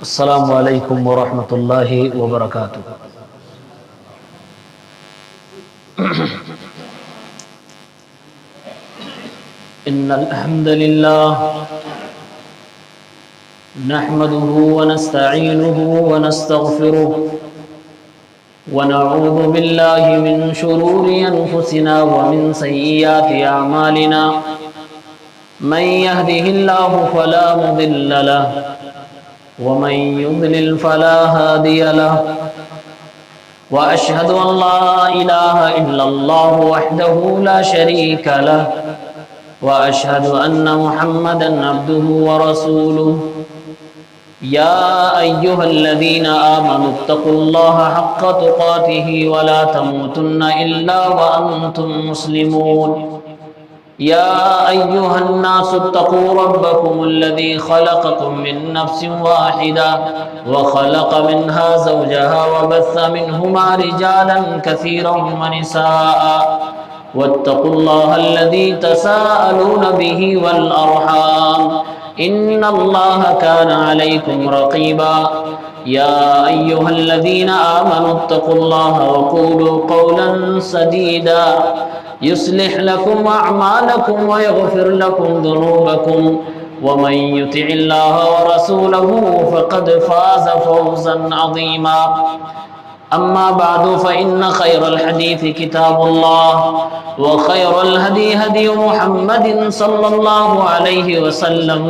السلام علیکم ورحمۃ اللہ وبرکاتہ۔ ان الحمد للہ نحمده ونستعینه ونستغفره ونعوذ باللہ من شرور انفسنا ومن سیئات اعمالنا من يهده الله فلا مضل له ومن يضلل فلا هادي له وأشهد أن لا إله إلا الله وحده لا شريك له وأشهد أن محمدا عبده ورسوله يا أيها الذين آمنوا اتقوا الله حق تقاته ولا تموتن إلا وأنتم مسلمون يا أيها الناس اتقوا ربكم الذي خلقكم من نفس واحدة وخلق منها زوجها وبث منهما رجالا كثيرا ونساء واتقوا الله الذي تساءلون به والأرحام إن الله كان عليكم رقيبا يا أيها الذين آمنوا اتقوا الله وقولوا قولا سديدا يصلح لكم أعمالكم ويغفر لكم ذنوبكم ومن يطع الله ورسوله فقد فاز فوزا عظيما أما بعد فإن خير الحديث كتاب الله وخير الهدي هدي محمد صلى الله عليه وسلم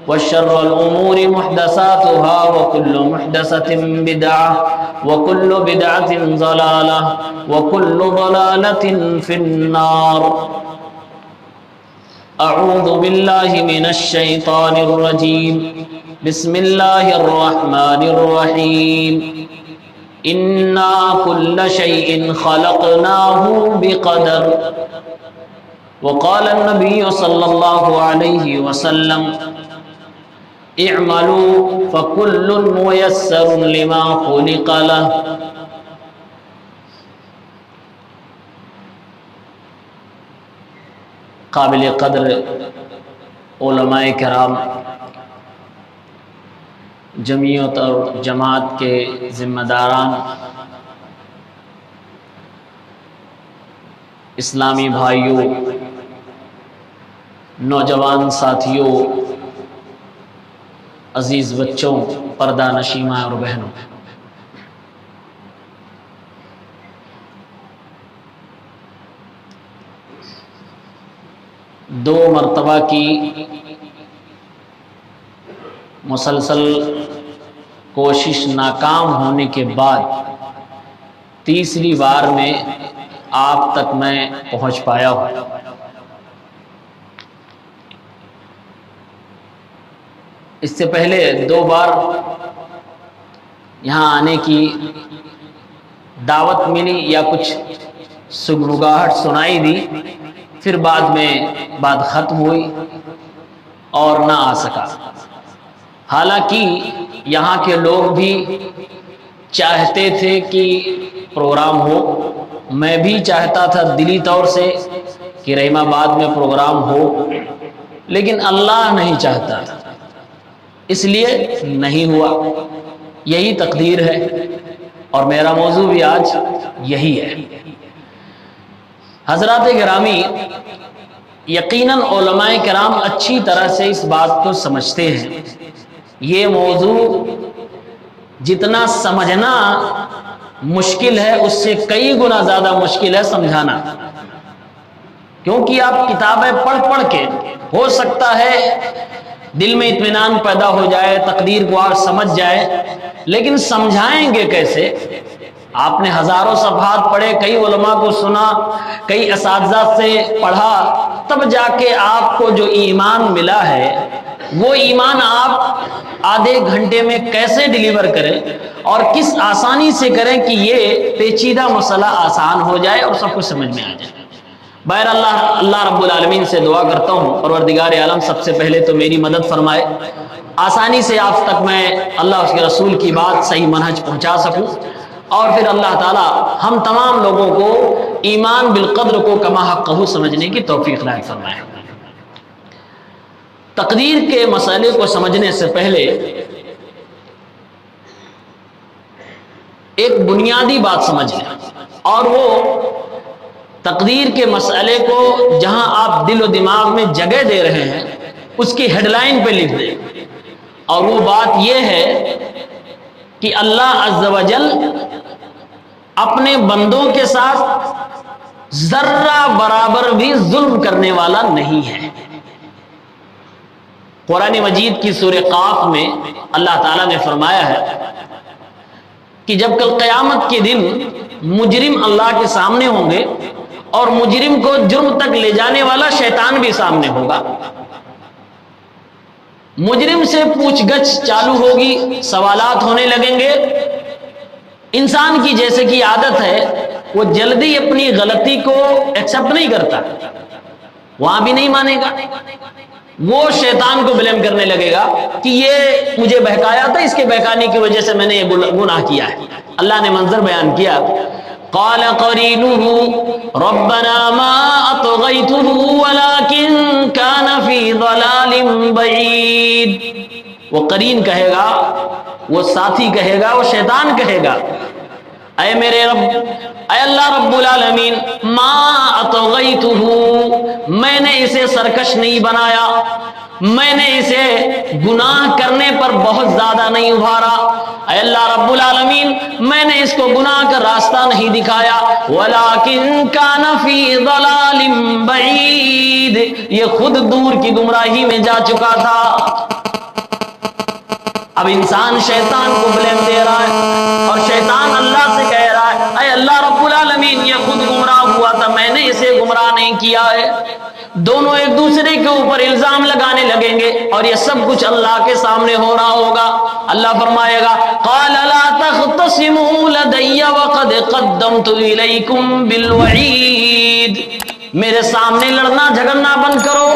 وشر الأمور محدثاتها وكل محدثة بدعة وكل بدعة ضلالة وكل ضلالة في النار أعوذ بالله من الشيطان الرجيم بسم الله الرحمن الرحيم إنا كل شيء خلقناه بقدر وقال النبي صلى الله عليه وسلم اعملوا فكل ميسر لما خلق له۔ قابل قدر علماء کرام، جمعیت اور جماعت کے ذمہ داران، اسلامی بھائیوں، نوجوان ساتھیوں، عزیز بچوں، پردہ نشین ماں اور بہنوں، دو مرتبہ کی مسلسل کوشش ناکام ہونے کے بعد تیسری بار میں آپ تک میں پہنچ پایا ہوں۔ اس سے پہلے دو بار یہاں آنے کی دعوت ملی یا کچھ سگنگاہٹ سنائی دی، پھر بعد میں بات ختم ہوئی اور نہ آ سکا۔ حالانکہ یہاں کے لوگ بھی چاہتے تھے کہ پروگرام ہو، میں بھی چاہتا تھا دلی طور سے کہ رحیم آباد میں پروگرام ہو، لیکن اللہ نہیں چاہتا تھا، اس لیے نہیں ہوا۔ یہی تقدیر ہے اور میرا موضوع بھی آج یہی ہے۔ حضرات گرامی، یقیناً علماء کرام اچھی طرح سے اس بات کو سمجھتے ہیں، یہ موضوع جتنا سمجھنا مشکل ہے اس سے کئی گنا زیادہ مشکل ہے سمجھانا، کیونکہ آپ کتابیں پڑھ پڑھ کے ہو سکتا ہے دل میں اطمینان پیدا ہو جائے، تقدیر کو آپ سمجھ جائے، لیکن سمجھائیں گے کیسے؟ آپ نے ہزاروں صفحات پڑھے، کئی علماء کو سنا، کئی اساتذہ سے پڑھا، تب جا کے آپ کو جو ایمان ملا ہے وہ ایمان آپ آدھے گھنٹے میں کیسے ڈیلیور کریں اور کس آسانی سے کریں کہ یہ پیچیدہ مسئلہ آسان ہو جائے اور سب کچھ سمجھ میں آ جائے۔ بہر اللہ رب العالمین سے دعا کرتا ہوں پروردگار عالم سب سے پہلے تو میری مدد فرمائے، آسانی سے آپ تک میں اللہ اس کے رسول کی بات صحیح منہج پہنچا سکوں، اور پھر اللہ تعالی ہم تمام لوگوں کو ایمان بالقدر کو کما حقہ سمجھنے کی توفیق عنایت فرمائے۔ تقدیر کے مسئلے کو سمجھنے سے پہلے ایک بنیادی بات سمجھ لیں، اور وہ تقدیر کے مسئلے کو جہاں آپ دل و دماغ میں جگہ دے رہے ہیں اس کی ہیڈ لائن پہ لکھ دیں، اور وہ بات یہ ہے کہ اللہ عز و جل اپنے بندوں کے ساتھ ذرہ برابر بھی ظلم کرنے والا نہیں ہے۔ قرآن مجید کی سورہ قاف میں اللہ تعالیٰ نے فرمایا ہے کہ جب کل قیامت کے دن مجرم اللہ کے سامنے ہوں گے اور مجرم کو جرم تک لے جانے والا شیطان بھی سامنے ہوگا، مجرم سے پوچھ گچھ چالو ہوگی، سوالات ہونے لگیں گے۔ انسان کی جیسے کہ عادت ہے وہ جلدی اپنی غلطی کو ایکسپٹ نہیں کرتا، وہاں بھی نہیں مانے گا، وہ شیطان کو بلیم کرنے لگے گا کہ یہ مجھے بہکایا تھا، اس کے بہکانے کی وجہ سے میں نے یہ گناہ کیا ہے۔ اللہ نے منظر بیان کیا، قال قرینہ ربنا ما اطغیتہ ولکن کان فی ضلال بعید۔ وہ قرین کہے گا، وہ ساتھی کہے گا، وہ شیطان کہے گا، اے میرے رب، اے اللہ رب العالمین، ما اطغیتہ، میں نے اسے سرکش نہیں بنایا، میں نے اسے گناہ کرنے پر بہت زیادہ نہیں ابھارا، اے اللہ رب العالمین، میں نے اس کو گناہ کا راستہ نہیں دکھایا، ولیکن کان فی ضلال بعید، یہ خود دور کی گمراہی میں جا چکا تھا۔ اب انسان شیطان کو بلیم دے رہا ہے اور شیطان اللہ سے کہہ رہا ہے اے اللہ رب العالمین، یہ خود گمراہ ہوا تھا، میں نے اسے گمراہ نہیں کیا ہے۔ دونوں ایک دوسرے کے اوپر الزام لگانے لگیں گے اور یہ سب کچھ اللہ کے سامنے ہو رہا ہوگا۔ اللہ فرمائے گا قال لا تختصموا لدي وقد قدمت الیکم بالوعید، میرے سامنے لڑنا جھگڑنا بند کرو،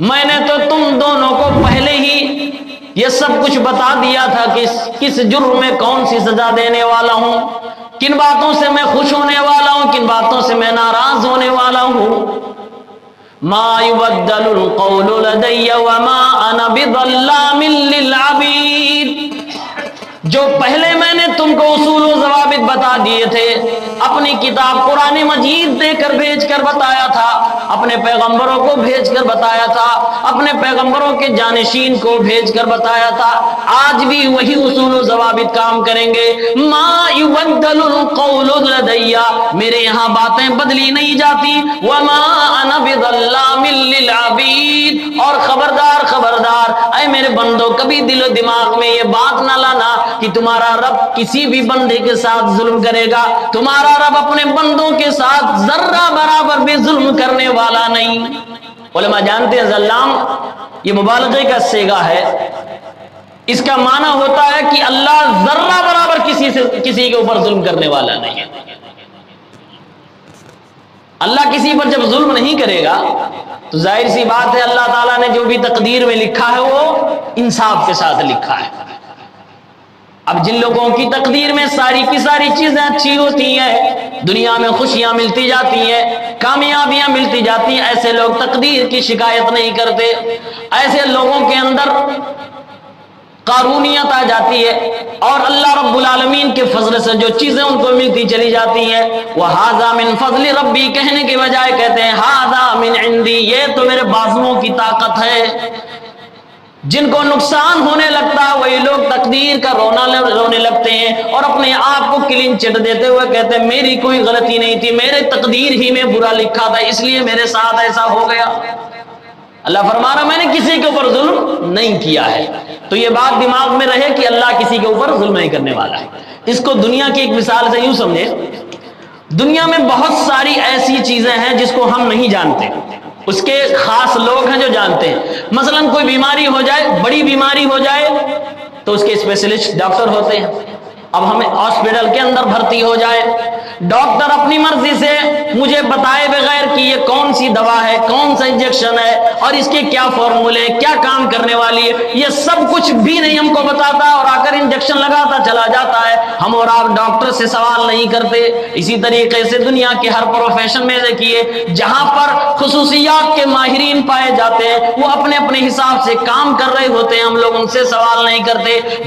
میں نے تو تم دونوں کو پہلے ہی یہ سب کچھ بتا دیا تھا کہ کس جرم میں کون سی سزا دینے والا ہوں، کن باتوں سے میں خوش ہونے والا ہوں، کن باتوں سے میں ناراض ہونے والا ہوں۔ ما يبدل القول لدي وما انا بظلام للعبید، جو پہلے میں نے تم کو اصول و ضوابط بتا دیے تھے، اپنی کتاب قرآن مجید دے کر بھیج کر بتایا تھا، اپنے پیغمبروں کو بھیج کر بتایا تھا، اپنے پیغمبروں کے جانشین کو بھیج کر بتایا تھا، آج بھی وہی اصول و ضوابط کام کریں گے۔ ما يبدل القول لدي، میرے یہاں باتیں بدلی نہیں جاتی، وما انا بظلام للعبید، اور خبردار خبردار اے میرے بندوں، کبھی دل و دماغ میں یہ بات نہ لانا کہ تمہارا رب کسی بھی بندے کے ساتھ ظلم کرے گا، تمہارا رب اپنے بندوں کے ساتھ ذرہ برابر بھی ظلم کرنے والا نہیں۔ علماء جانتے ہیں ظلام یہ مبالغے کا صیغہ ہے، اس کا معنی ہوتا ہے کہ اللہ ذرہ برابر کسی کے اوپر ظلم کرنے والا نہیں ہے۔ اللہ کسی پر جب ظلم نہیں کرے گا تو ظاہر سی بات ہے اللہ تعالیٰ نے جو بھی تقدیر میں لکھا ہے وہ انصاف کے ساتھ لکھا ہے۔ اب جن لوگوں کی تقدیر میں ساری کی ساری چیزیں اچھی ہوتی ہیں، دنیا میں خوشیاں ملتی جاتی ہیں، کامیابیاں ملتی جاتی ہیں، ایسے لوگ تقدیر کی شکایت نہیں کرتے۔ ایسے لوگوں کے اندر قارونیت آ جاتی ہے اور اللہ رب العالمین کے فضل سے جو چیزیں ان کو ملتی چلی جاتی ہیں، وہ ھذا من فضل ربی کہنے کے بجائے کہتے ہیں ھذا من عندی، یہ تو میرے بازوؤں کی طاقت ہے۔ جن کو نقصان ہونے لگتا ہے وہی لوگ تقدیر کا رونے لگتے ہیں اور اپنے آپ کو کلین چٹ دیتے ہوئے کہتے ہیں میری کوئی غلطی نہیں تھی، میرے تقدیر ہی میں برا لکھا تھا، اس لیے میرے ساتھ ایسا ہو گیا۔ اللہ فرما رہا میں نے کسی کے اوپر ظلم نہیں کیا ہے۔ تو یہ بات دماغ میں رہے کہ اللہ کسی کے اوپر ظلم نہیں کرنے والا ہے۔ اس کو دنیا کی ایک مثال سے یوں سمجھے، دنیا میں بہت ساری ایسی چیزیں ہیں جس کو ہم نہیں جانتے، اس کے خاص لوگ ہیں جو جانتے ہیں۔ مثلا کوئی بیماری ہو جائے، بڑی بیماری ہو جائے تو اس کے اسپیشلسٹ ڈاکٹر ہوتے ہیں۔ اب ہمیں ہاسپٹل کے اندر بھرتی ہو جائے، ڈاکٹر اپنی مرضی سے مجھے بتائے بغیر کہ یہ کون سی دوا ہے، کون سا انجیکشن ہے اور اس کے کیا فارمولے، کیا کام کرنے والی ہے، یہ سب کچھ بھی نہیں ہم کو بتاتا اور آ کر انجیکشن لگاتا چلا جاتا ہے۔ ہم اور آپ ڈاکٹر سے سوال نہیں کرتے۔ اسی طریقے سے دنیا کے ہر پروفیشن میں دیکھیے، جہاں پر خصوصیات کے ماہرین پائے جاتے ہیں وہ اپنے اپنے حساب سے کام کر رہے ہوتے ہیں، ہم لوگ ان سے سوال نہیں کرتے،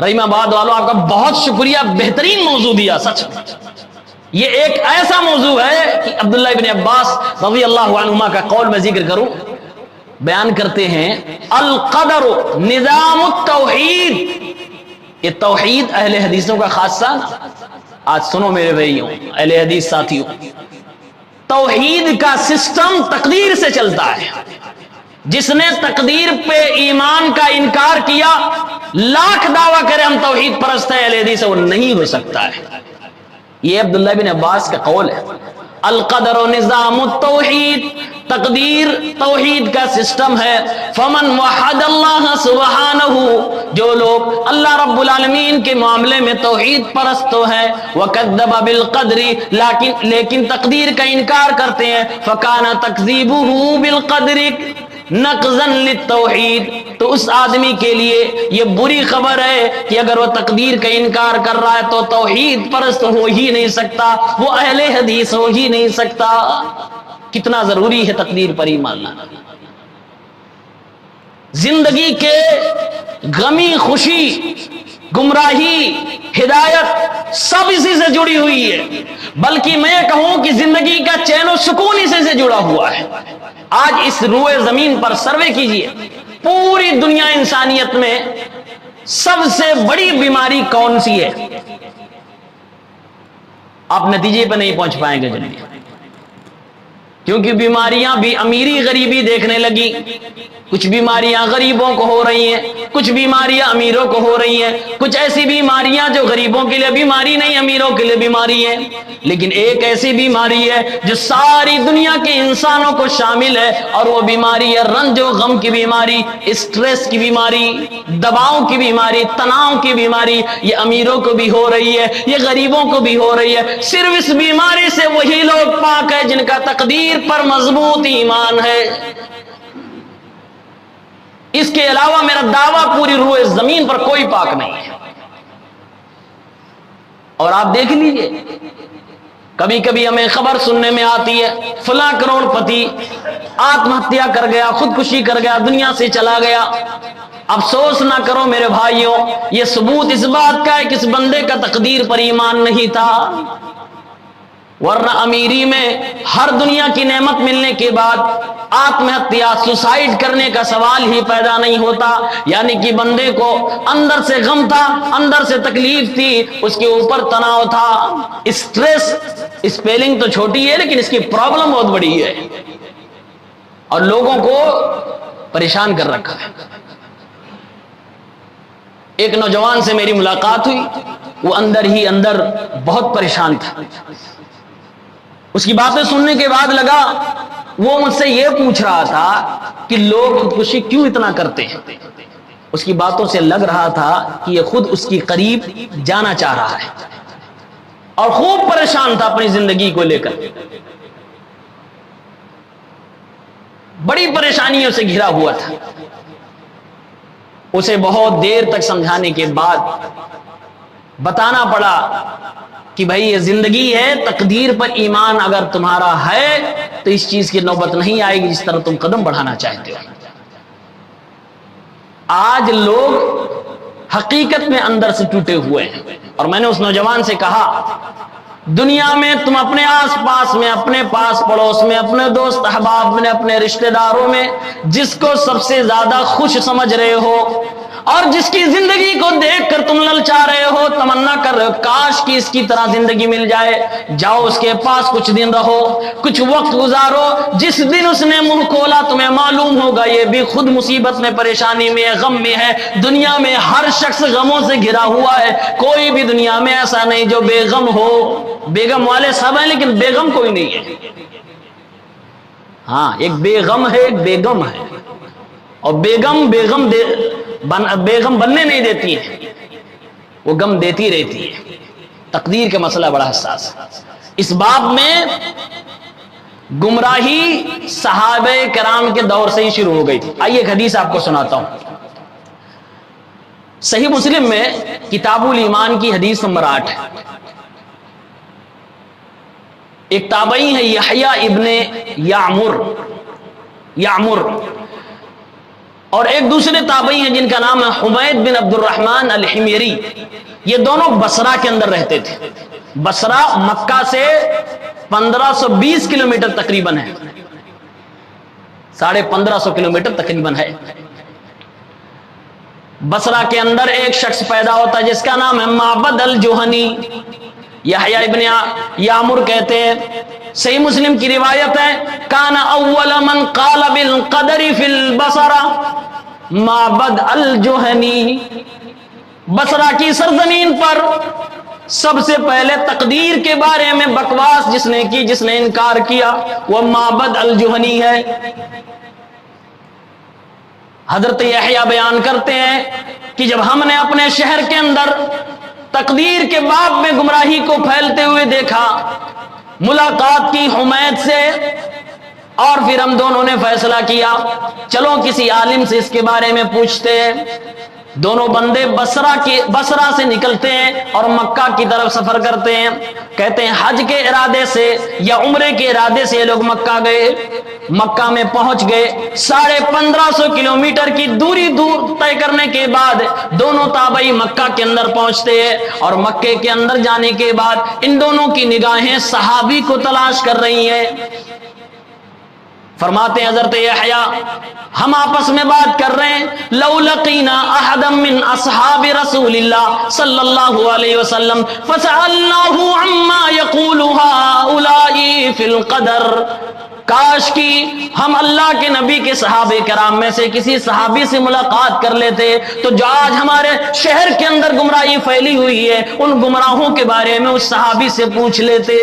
رحیم آباد والوں آپ کا بہت شکریہ، بہترین موضوع دیا سچ میں۔ یہ ایک ایسا موضوع ہے کہ عبداللہ ابن عباس رضی اللہ عنہما کا قول میں ذکر کروں، بیان کرتے ہیں القدر نظام التوحید، یہ توحید اہل حدیثوں کا خاصہ۔ آج سنو میرے بھائیوں، اہل حدیث ساتھیوں، توحید کا سسٹم تقدیر سے چلتا ہے۔ جس نے تقدیر پہ ایمان کا انکار کیا، لاکھ دعویٰ کرے ہم توحید پرست ہیں، اہل حدیث وہ نہیں ہو سکتا ہے۔ یہ عبداللہ بن عباس کا قول ہے۔ القدر و نظام التوحید، تقدیر توحید کا سسٹم ہے۔ فمن وحد اللہ سبحانہ، جو لوگ اللہ رب العالمین کے معاملے میں توحید پرست ہے، وکذب بالقدر، لیکن تقدیر کا انکار کرتے ہیں، فکان تکذیبہ بالقدر نقضا للتوحید، تو اس آدمی کے لیے یہ بری خبر ہے کہ اگر وہ تقدیر کا انکار کر رہا ہے تو توحید پرست ہو ہی نہیں سکتا، وہ اہل حدیث ہو ہی نہیں سکتا۔ کتنا ضروری ہے تقدیر پر ایمان لانا۔ زندگی کے غمی خوشی، گمراہی، ہدایت سب اسی سے جڑی ہوئی ہے، بلکہ میں کہوں کہ زندگی کا چین و سکون اسی سے جڑا ہوا ہے۔ آج اس روئے زمین پر سروے کیجئے، پوری دنیا انسانیت میں سب سے بڑی بیماری کون سی ہے؟ آپ نتیجے پہ نہیں پہنچ پائیں گے جنہیں، کیونکہ بیماریاں بھی امیری غریبی دیکھنے لگی۔ کچھ بیماریاں غریبوں کو ہو رہی ہیں، کچھ بیماریاں امیروں کو ہو رہی ہیں، کچھ ایسی بیماریاں جو غریبوں کے لیے بیماری نہیں، امیروں کے لیے بیماری ہے۔ لیکن ایک ایسی بیماری ہے جو ساری دنیا کے انسانوں کو شامل ہے، اور وہ بیماری ہے رنج و غم کی بیماری، اسٹریس کی بیماری، دباؤ کی بیماری، تناؤ کی بیماری۔ یہ امیروں کو بھی ہو رہی ہے، یہ غریبوں کو بھی ہو رہی ہے۔ صرف اس بیماری سے وہی لوگ پاک ہے جن کا تقدیر پر مضبوط ایمان ہے۔ اس کے علاوہ میرا دعویٰ پوری روئے زمین پر کوئی پاک نہیں ہے۔ اور آپ دیکھ لیجئے، کبھی کبھی ہمیں خبر سننے میں آتی ہے فلاں کروڑ پتی آتم ہتیا کر گیا، خودکشی کر گیا، دنیا سے چلا گیا۔ افسوس نہ کرو میرے بھائیوں، یہ ثبوت اس بات کا ہے کہ اس بندے کا تقدیر پر ایمان نہیں تھا، ورنہ امیری میں ہر دنیا کی نعمت ملنے کے بعد آتم ہتیا، سوسائڈ کرنے کا سوال ہی پیدا نہیں ہوتا۔ یعنی کہ بندے کو اندر سے غم تھا، اندر سے تکلیف تھی، اس کے اوپر تناؤ تھا، اسٹریس۔ اسپیلنگ تو چھوٹی ہے لیکن اس کی پرابلم بہت بڑی ہے، اور لوگوں کو پریشان کر رکھا ہے۔ ایک نوجوان سے میری ملاقات ہوئی، وہ اندر ہی اندر بہت پریشان تھا۔ اس کی باتیں سننے کے بعد لگا، وہ مجھ سے یہ پوچھ رہا تھا کہ لوگ خودکشی کیوں اتنا کرتے ہیں۔ اس کی باتوں سے لگ رہا تھا کہ یہ خود اس کی قریب جانا چاہ رہا ہے، اور خوب پریشان تھا اپنی زندگی کو لے کر، بڑی پریشانیوں سے گھرا ہوا تھا۔ اسے بہت دیر تک سمجھانے کے بعد بتانا پڑا کہ بھائی یہ زندگی ہے، تقدیر پر ایمان اگر تمہارا ہے تو اس چیز کی نوبت نہیں آئے گی جس طرح تم قدم بڑھانا چاہتے ہو۔ آج لوگ حقیقت میں اندر سے ٹوٹے ہوئے ہیں، اور میں نے اس نوجوان سے کہا دنیا میں تم اپنے آس پاس میں، اپنے پاس پڑوس میں، اپنے دوست احباب میں، اپنے رشتہ داروں میں جس کو سب سے زیادہ خوش سمجھ رہے ہو اور جس کی زندگی کو دیکھ کر تم للچا رہے ہو، تمنا کر رہے ہو کاش کی اس کی طرح زندگی مل جائے، جاؤ اس کے پاس کچھ دن رہو، کچھ وقت گزارو۔ جس دن اس نے منہ کھولا تمہیں معلوم ہوگا یہ بھی خود مصیبت میں، پریشانی میں، غم میں ہے۔ دنیا میں ہر شخص غموں سے گھرا ہوا ہے، کوئی بھی دنیا میں ایسا نہیں جو بے غم ہو۔ بیگم والے سب ہیں لیکن بیگم کوئی نہیں ہے۔ ہاں، ایک بیگم ہے، ایک بیگم ہے، اور بیگم بننے نہیں دیتی ہے، وہ غم دیتی رہتی ہے۔ تقدیر کا مسئلہ بڑا حساس ہے۔ اس باب میں گمراہی صحابہ کرام کے دور سے ہی شروع ہو گئی تھی۔ آئیے ایک حدیث آپ کو سناتا ہوں، صحیح مسلم میں کتاب الایمان کی حدیث نمبر 8 ہے۔ ایک تابعی ہے یحییٰ ابن یعمر، اور ایک دوسرے تابعی ہیں جن کا نام ہے حمید بن عبد الرحمن الحمیری. یہ دونوں بصرہ کے اندر رہتے تھے. بصرہ مکہ سے 1520 کلومیٹر تقریباً ہے, 1550 کلومیٹر تقریباً ہے. بصرہ کے اندر ایک شخص پیدا ہوتا ہے جس کا نام ہے معبد الجہنی. یحییٰ ابن یعمر کہتے ہیں, صحیح مسلم کی روایت ہے, کان اول من قال بالقدر فی البصرہ معبد الجہنی. بصرہ کی سرزمین پر سب سے پہلے تقدیر کے بارے میں بکواس جس نے کی, جس نے انکار کیا, وہ معبد الجہنی ہے. حضرت یحییٰ بیان کرتے ہیں کہ جب ہم نے اپنے شہر کے اندر تقدیر کے باب میں گمراہی کو پھیلتے ہوئے دیکھا, ملاقات کی حمید سے, اور پھر ہم دونوں نے فیصلہ کیا چلو کسی عالم سے اس کے بارے میں پوچھتے ہیں. دونوں بندے بصرہ سے نکلتے ہیں اور مکہ کی طرف سفر کرتے ہیں. کہتے ہیں حج کے ارادے سے یا عمرے کے ارادے سے لوگ مکہ گئے. مکہ میں پہنچ گئے. 1550 کلومیٹر کی دوری طے کرنے کے بعد دونوں تابعی مکہ کے اندر پہنچتے ہیں, اور مکے کے اندر جانے کے بعد ان دونوں کی نگاہیں صحابی کو تلاش کر رہی ہیں. فرماتے ہیں حضرت یحییٰ, ہم آپس میں بات کر رہے ہیں, لو لقینا احدا من اصحاب رسول اللہ صلی اللہ علیہ وسلم فسألناہ عما یقول ہؤلاء فی القدر, کاش کی ہم اللہ کے نبی کے صحابہ کرام میں سے کسی صحابی سے ملاقات کر لیتے تو جو آج ہمارے شہر کے اندر گمراہی پھیلی ہوئی ہے ان گمراہوں کے بارے میں اس صحابی سے پوچھ لیتے.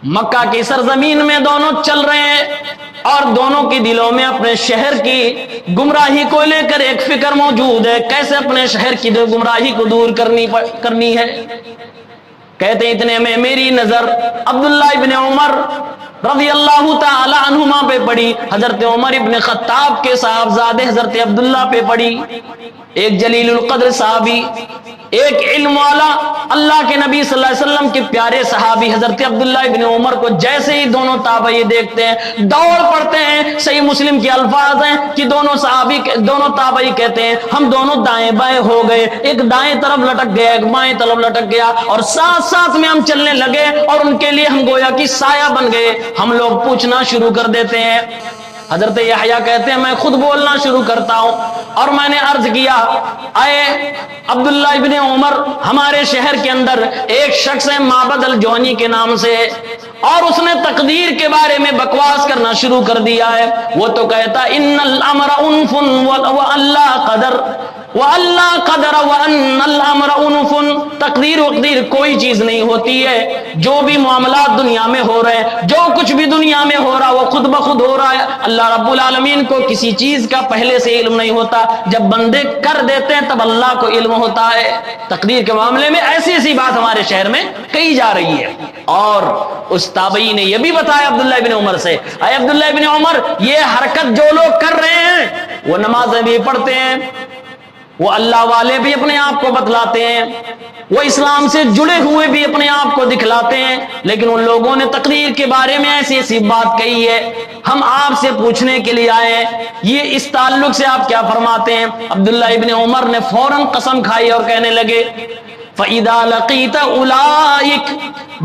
مکہ کی سرزمین میں دونوں چل رہے ہیں اور دونوں کے دلوں میں اپنے شہر کی گمراہی کو لے کر ایک فکر موجود ہے, کیسے اپنے شہر کی گمراہی کو دور کرنی ہے. کہتے ہیں اتنے میں میری نظر عبداللہ ابن عمر رضی اللہ تعالی عنہما پہ پڑی. حضرت عمر ابن خطاب کے صاحبزادے حضرت عبداللہ پہ پڑی. ایک جلیل القدر صحابی, ایک علم والا, اللہ کے نبی صلی اللہ علیہ وسلم کے پیارے صحابی حضرت عبداللہ ابن عمر کو جیسے ہی دونوں تابعی دیکھتے ہیں دوڑ پڑتے ہیں. صحیح مسلم کے الفاظ ہیں کہ دونوں تابعی کہتے ہیں ہم دونوں دائیں بائیں ہو گئے, ایک دائیں طرف لٹک گیا ایک بائیں طرف لٹک گیا, اور ساتھ ساتھ میں ہم چلنے لگے اور ان کے لیے ہم گویا کہ سایہ بن گئے. ہم لوگ پوچھنا شروع کر دیتے ہیں. حضرت یحییٰ کہتے ہیں میں خود بولنا شروع کرتا ہوں, اور میں نے عرض کیا اے عبداللہ ابن عمر, ہمارے شہر کے اندر ایک شخص ہے معبد الجہنی کے نام سے, اور اس نے تقدیر کے بارے میں بکواس کرنا شروع کر دیا ہے. وہ تو کہتا ان الامر انف واللہ قدر واللہ قدر وان الامر انف, تقدیر وقدیر کوئی چیز نہیں ہوتی ہے. جو بھی معاملات دنیا میں ہو رہے ہیں, جو کچھ بھی دنیا میں ہو رہا وہ خود بخود ہو رہا ہے. اللہ رب العالمین کو کسی چیز کا پہلے سے علم نہیں ہوتا, جب بندے کر دیتے ہیں تب اللہ کو علم ہوتا ہے. تقدیر کے معاملے میں ایسی ایسی بات ہمارے شہر میں کہی جا رہی ہے. اور اس تابعی نے یہ بھی بتایا عبداللہ ابن عمر سے, اے عبداللہ ابن عمر, یہ حرکت جو لوگ کر رہے ہیں وہ نمازیں بھی پڑھتے ہیں, وہ اللہ والے بھی اپنے آپ کو بتلاتے ہیں, وہ اسلام سے جڑے ہوئے بھی اپنے آپ کو دکھلاتے ہیں, لیکن ان لوگوں نے تقدیر کے بارے میں ایسی ایسی بات کہی ہے. ہم آپ سے پوچھنے کے لیے آئے ہیں یہ اس تعلق سے آپ کیا فرماتے ہیں. عبداللہ ابن عمر نے فوراً قسم کھائی اور کہنے لگے فَإِذَا لَقِيتَ أُولَئِكَ,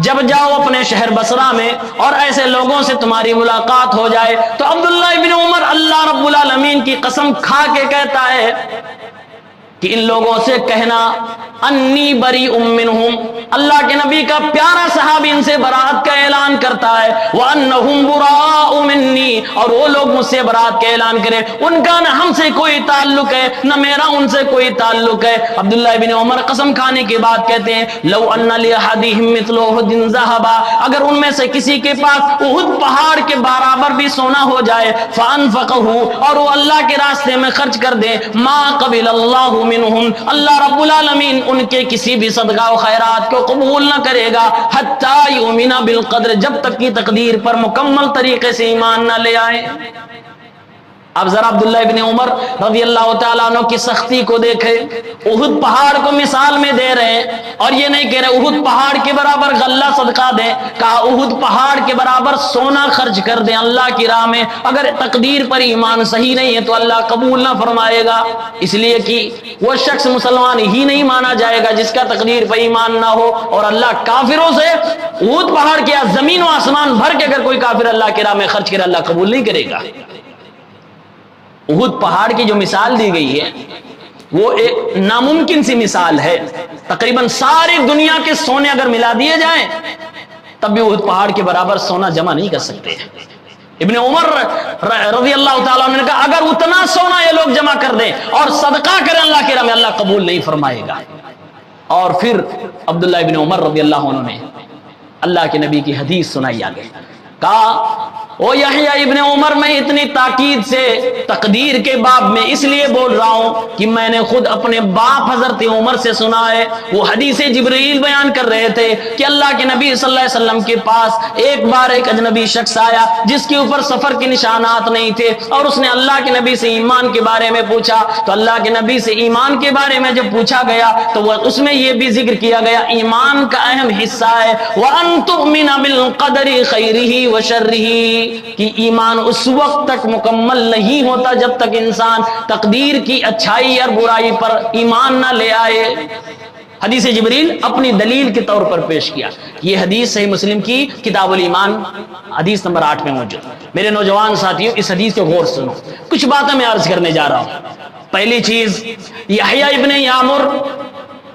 جب جاؤ اپنے شہر بصرہ میں اور ایسے لوگوں سے تمہاری ملاقات ہو جائے, تو عبداللہ ابن عمر اللہ رب العالمین کی قسم کھا کے کہتا ہے کہ ان لوگوں سے کہنا انی بری منہم, اللہ کے نبی کا پیارا صحابی ان سے برات کا اعلان کرتا ہے, وانہم براء منی, اور وہ لوگ مجھ سے برات کا اعلان کریں, ان کا نہ ہم سے کوئی تعلق ہے نہ میرا ان سے کوئی تعلق ہے. عبداللہ ابن عمر قسم کھانے کے بعد کہتے ہیں لو ان لاحدہم مثل احد ذھبا, اگر ان میں سے کسی کے پاس احد پہاڑ کے برابر بھی سونا ہو جائے, فانفقہ, اور وہ اللہ کے راستے میں خرچ کر دے, ما قبل اللہ منہم, اللہ رب العالمین ان کے کسی بھی صدقہ و خیرات کو قبول نہ کرے گا, حتی یؤمن بالقدر, جب تک کی تقدیر پر مکمل طریقے سے ایمان نہ لے آئے. اب ذرا عبداللہ ابن عمر رضی اللہ تعالیٰ عنہ کی سختی کو دیکھے، احد پہاڑ کو مثال میں دے رہے ہیں، اور یہ نہیں کہہ رہے احد پہاڑ کے برابر غلہ صدقہ دیں، کہا احد پہاڑ کے برابر سونا خرچ کر دیں اللہ کی راہ میں، اگر تقدیر پر ایمان صحیح نہیں ہے تو اللہ قبول نہ فرمائے گا، اس لیے کہ وہ شخص مسلمان ہی نہیں مانا جائے گا جس کا تقدیر پر ایمان نہ ہو، اور اللہ کافروں سے احد پہاڑ کے زمین و آسمان بھر کے اگر کوئی کافر اللہ کی راہ میں خرچ کرے اللہ قبول نہیں کرے گا۔ احد پہاڑ کی جو مثال دی گئی ہے وہ ایک ناممکن سی مثال ہے، تقریباً ساری دنیا کے سونے اگر ملا دیے جائیں تب بھی احد پہاڑ کے برابر سونا جمع نہیں کر سکتے۔ ابن عمر رضی اللہ تعالیٰ عنہ نے کہا اگر اتنا سونا یہ لوگ جمع کر دیں اور صدقہ کریں اللہ کی راہ میں اللہ قبول نہیں فرمائے گا۔ اور پھر عبداللہ ابن عمر رضی اللہ عنہ نے اللہ کے نبی کی حدیث سنائی آگے، کہا او یحییٰ ابن عمر میں اتنی تاکید سے تقدیر کے باب میں اس لیے بول رہا ہوں کہ میں نے خود اپنے باپ حضرت عمر سے سنا ہے، وہ حدیث جبرائیل بیان کر رہے تھے کہ اللہ کے نبی صلی اللہ علیہ وسلم کے پاس ایک بار ایک اجنبی شخص آیا جس کے اوپر سفر کے نشانات نہیں تھے، اور اس نے اللہ کے نبی سے ایمان کے بارے میں پوچھا، تو اللہ کے نبی سے ایمان کے بارے میں جب پوچھا گیا تو وہ اس میں یہ بھی ذکر کیا گیا ایمان کا اہم حصہ ہے وَأَن تُؤْمِنَ بِالْقَدَرِ خَيْرِهِ وَشَرِّهِ، کہ ایمان اس وقت تک مکمل نہیں ہوتا جب تک انسان تقدیر کی اچھائی اور برائی پر ایمان نہ لے آئے۔ حدیث جبریل اپنی دلیل کے طور پر پیش کیا، یہ حدیث صحیح مسلم کی کتاب الایمان حدیث نمبر 8 میں موجود۔ میرے نوجوان ساتھیوں اس حدیث کو غور سنو، کچھ باتیں میں عرض کرنے جا رہا ہوں۔ پہلی چیز، یحییٰ ابن یعمر